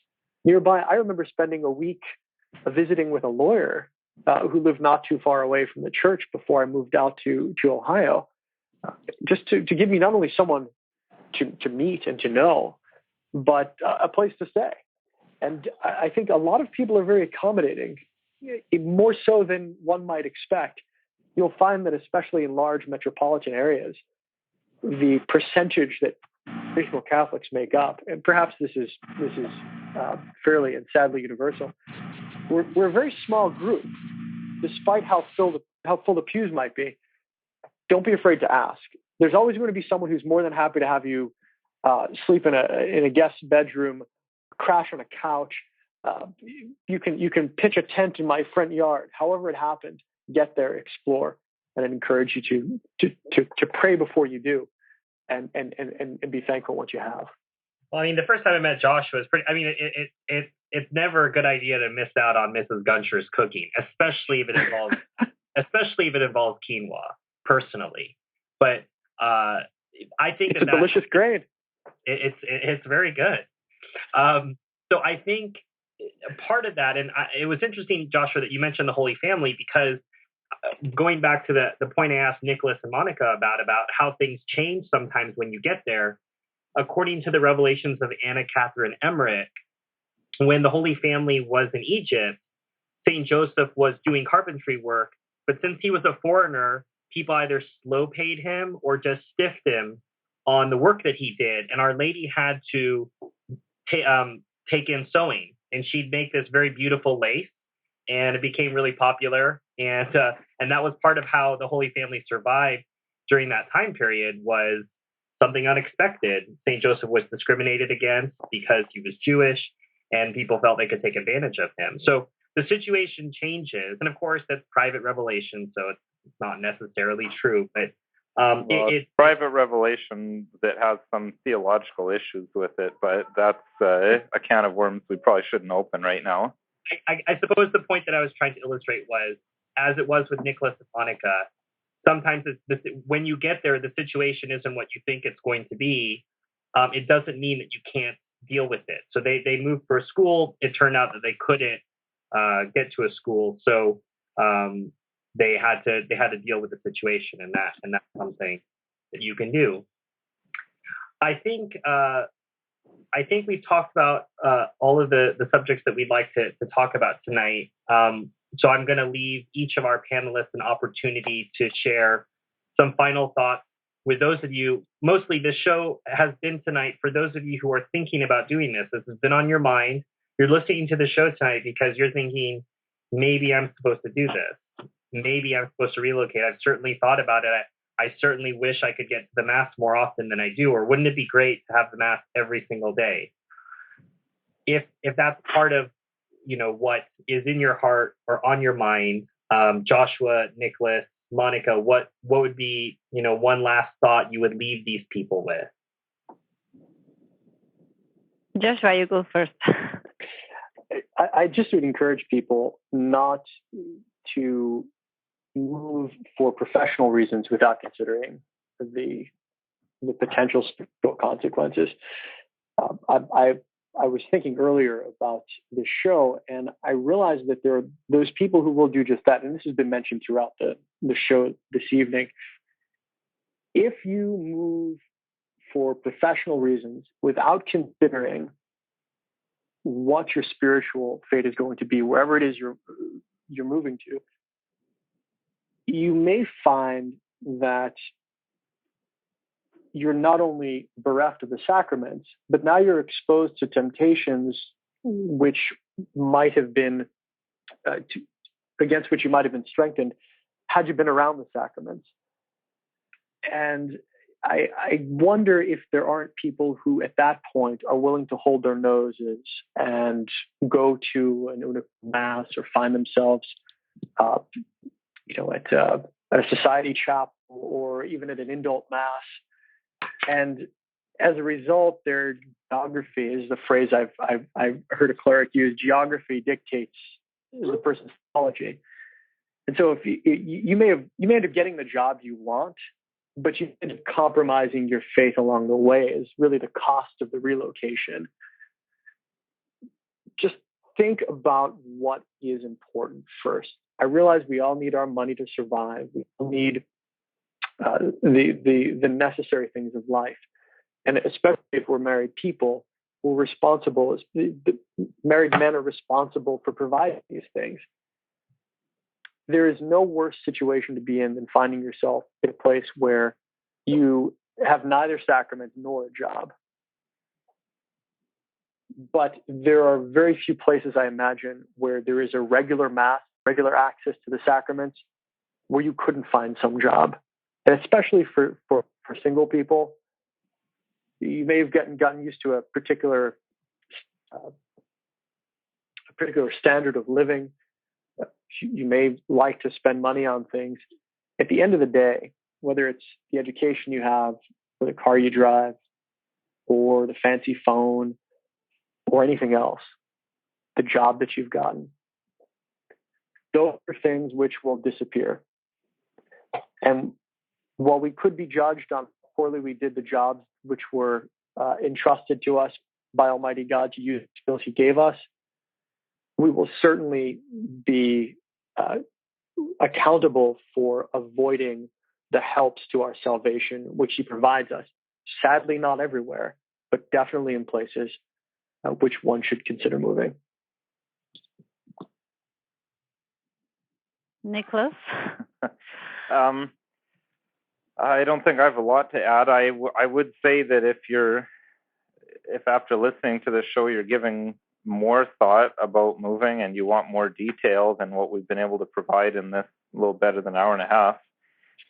nearby? I remember spending a week visiting with a lawyer who lived not too far away from the church before I moved out to Ohio, just to give me not only someone to meet and to know, but a place to stay. And I think a lot of people are very accommodating, more so than one might expect. You'll find that especially in large metropolitan areas, the percentage that traditional Catholics make up, and perhaps this is fairly and sadly universal, we're a very small group. Despite how full the pews might be, don't be afraid to ask. There's always going to be someone who's more than happy to have you sleep in a guest's bedroom, crash on a couch. You can pitch a tent in my front yard. However it happened, get there, explore, and I'd encourage you to pray before you do, and be thankful for what you have. Well, I mean, the first time I met Joshua was pretty. I mean, it's never a good idea to miss out on Mrs. Gunsher's cooking, especially if it involves quinoa. Personally, but I think it's a delicious grain. It's very good. So I think part of that, and it was interesting, Joshua, that you mentioned the Holy Family, because going back to the point I asked Nicholas and Monica about how things change sometimes when you get there. According to the revelations of Anna Catherine Emmerich, when the Holy Family was in Egypt, St. Joseph was doing carpentry work, but since he was a foreigner, people either slow paid him or just stiffed him on the work that he did. And Our Lady had to take in sewing, and she'd make this very beautiful lace, and it became really popular. And that was part of how the Holy Family survived during that time period, was something unexpected. St. Joseph was discriminated against because he was Jewish, and people felt they could take advantage of him. So the situation changes. And of course, that's private revelation, so it's not necessarily true. But it's private revelation that has some theological issues with it, but that's a can of worms we probably shouldn't open right now. I suppose the point that I was trying to illustrate was, as it was with Nicholas and Monica, sometimes when you get there, the situation isn't what you think it's going to be. It doesn't mean that you can't deal with it. So they moved for a school. It turned out that they couldn't get to a school, so they had to deal with the situation, and that's something that you can do. I think we've talked about all of the subjects that we'd like to talk about tonight. So I'm going to leave each of our panelists an opportunity to share some final thoughts with those of you. Mostly this show has been tonight for those of you who are thinking about doing this. This has been on your mind. You're listening to the show tonight because you're thinking, maybe I'm supposed to do this. Maybe I'm supposed to relocate. I've certainly thought about it. I certainly wish I could get to the Mass more often than I do. Or wouldn't it be great to have the Mass every single day? If that's part of what is in your heart or on your mind, Joshua, Nicholas, Monica, what would be one last thought you would leave these people with? Joshua, you go first. I just would encourage people not to move for professional reasons without considering the potential spiritual consequences. I was thinking earlier about the show, and I realized that there are those people who will do just that. And this has been mentioned throughout the show this evening. If you move for professional reasons without considering what your spiritual fate is going to be, wherever it is you're moving to, you may find that you're not only bereft of the sacraments, but now you're exposed to temptations which might have been against which you might have been strengthened had you been around the sacraments. And I wonder if there aren't people who at that point are willing to hold their noses and go to an uniform Mass or find themselves at a society chapel or even at an indult Mass. And as a result, their geography is the phrase I've heard a cleric use. Geography dictates the person's theology. And so if you may end up getting the job you want, but you end up compromising your faith along the way is really the cost of the relocation. Just think about what is important first. I realize we all need our money to survive. We all need the necessary things of life. And especially if we're married people, we're responsible. The married men are responsible for providing these things. There is no worse situation to be in than finding yourself in a place where you have neither sacrament nor a job. But there are very few places, I imagine, where there is a regular mass, regular access to the sacraments, where you couldn't find some job. And especially for single people, you may have gotten used to a particular standard of living. You may like to spend money on things. At the end of the day, whether it's the education you have, or the car you drive, or the fancy phone, or anything else, the job that you've gotten, those are things which will disappear. And while we could be judged on how poorly we did the jobs which were entrusted to us by Almighty God to use the skills He gave us, we will certainly be accountable for avoiding the helps to our salvation which He provides us. Sadly, not everywhere, but definitely in places which one should consider moving. Nicholas? I don't think I have a lot to add. I would say that if after listening to this show you're giving more thought about moving and you want more detail than what we've been able to provide in this little better than hour and a half,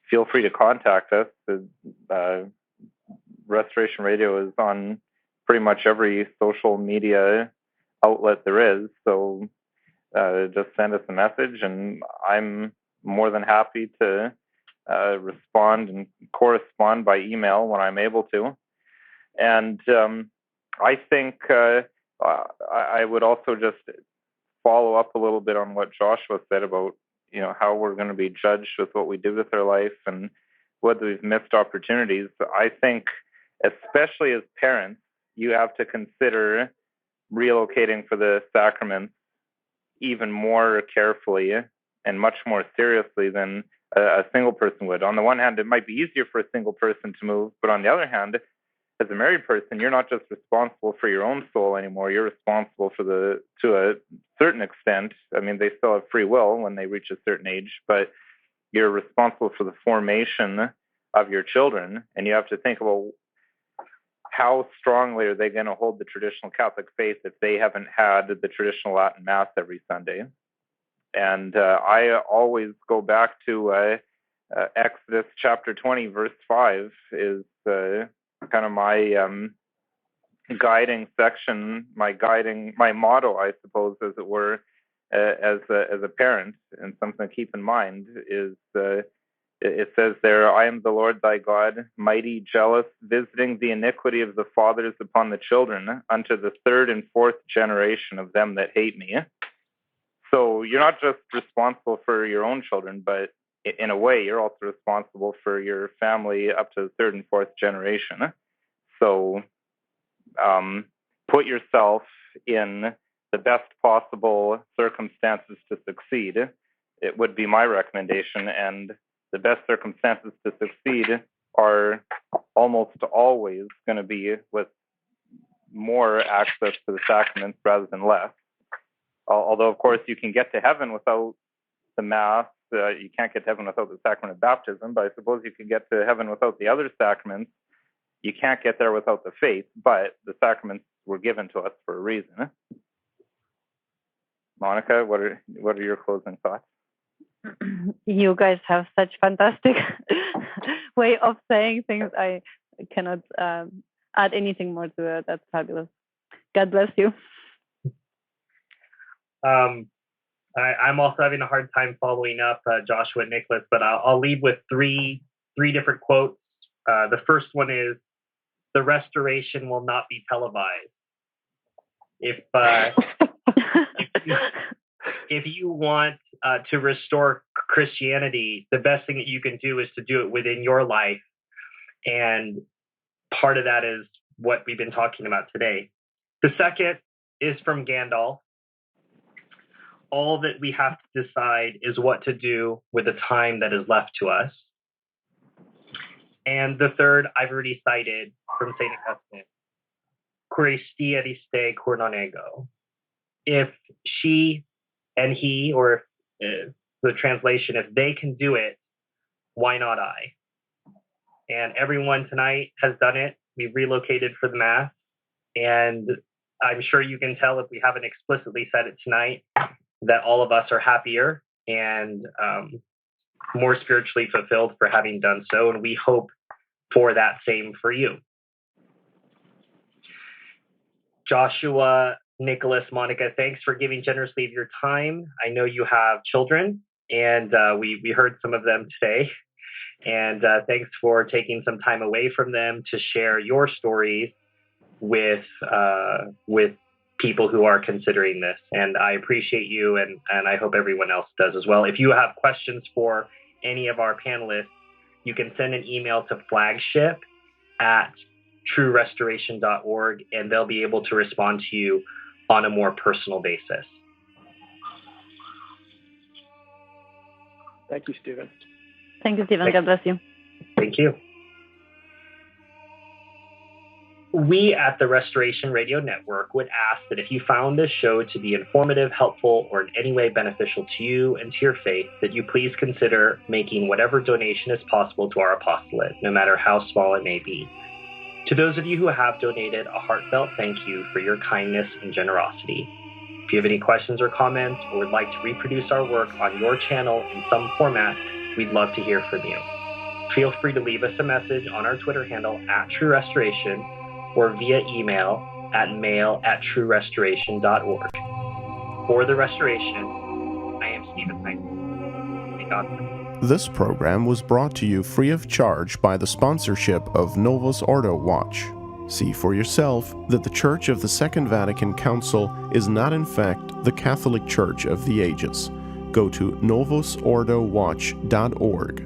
feel free to contact us. The Restoration Radio is on pretty much every social media outlet there is. So just send us a message, and I'm more than happy to respond and correspond by email when I'm able to. And I think I would also just follow up a little bit on what Joshua said about, how we're going to be judged with what we did with our life and whether we've missed opportunities. I think, especially as parents, you have to consider relocating for the sacraments even more carefully and much more seriously than a single person would. On the one hand, it might be easier for a single person to move, but on the other hand, as a married person, you're not just responsible for your own soul anymore. You're responsible to a certain extent. I mean, they still have free will when they reach a certain age, but you're responsible for the formation of your children. And you have to think about how strongly are they going to hold the traditional Catholic faith if they haven't had the traditional Latin Mass every Sunday. And I always go back to Exodus chapter 20, verse 5 is kind of my guiding section, my motto, I suppose, as it were, as a parent. And something to keep in mind is it says there, I am the Lord thy God, mighty, jealous, visiting the iniquity of the fathers upon the children unto the third and fourth generation of them that hate me. So you're not just responsible for your own children, but in a way, you're also responsible for your family up to the third and fourth generation. So put yourself in the best possible circumstances to succeed. It would be my recommendation. And the best circumstances to succeed are almost always going to be with more access to the sacraments rather than less. Although, of course, you can get to heaven without the Mass. You can't get to heaven without the sacrament of baptism, but I suppose you can get to heaven without the other sacraments. You can't get there without the faith, but the sacraments were given to us for a reason. Monica, what are your closing thoughts? You guys have such fantastic way of saying things. I cannot add anything more to it. That's fabulous. God bless you. I'm also having a hard time following up Joshua and Nicholas, but I'll leave with three different quotes. The first one is, "The restoration will not be televised." If you want to restore Christianity, the best thing that you can do is to do it within your life, and part of that is what we've been talking about today. The second is from Gandalf. All that we have to decide is what to do with the time that is left to us. And the third, I've already cited from St. Augustine, Quiristi eriste cur non ego. If she and he, or the translation, if they can do it, why not I? And everyone tonight has done it. We've relocated for the Mass. And I'm sure you can tell if we haven't explicitly said it tonight that all of us are happier and more spiritually fulfilled for having done so. And we hope for that same for you. Joshua, Nicholas, Monica, thanks for giving generously of your time. I know you have children, and we heard some of them today. And thanks for taking some time away from them to share your stories with people who are considering this. And I appreciate you, and I hope everyone else does as well. If you have questions for any of our panelists, you can send an email to flagship@truerestoration.org, and they'll be able to respond to you on a more personal basis. Thank you, Stephen. Thank you, Stephen. God bless you. Thank you. We at the Restoration Radio Network would ask that if you found this show to be informative, helpful, or in any way beneficial to you and to your faith, that you please consider making whatever donation is possible to our apostolate, no matter how small it may be. To those of you who have donated, a heartfelt thank you for your kindness and generosity. If you have any questions or comments, or would like to reproduce our work on your channel in some format, we'd love to hear from you. Feel free to leave us a message on our Twitter handle @TrueRestoration, or via email at mail@truerestoration.org. For the Restoration, I am Stephen Heiner. May God bless. This program was brought to you free of charge by the sponsorship of Novus Ordo Watch. See for yourself that the Church of the Second Vatican Council is not in fact the Catholic Church of the ages. Go to novusordowatch.org.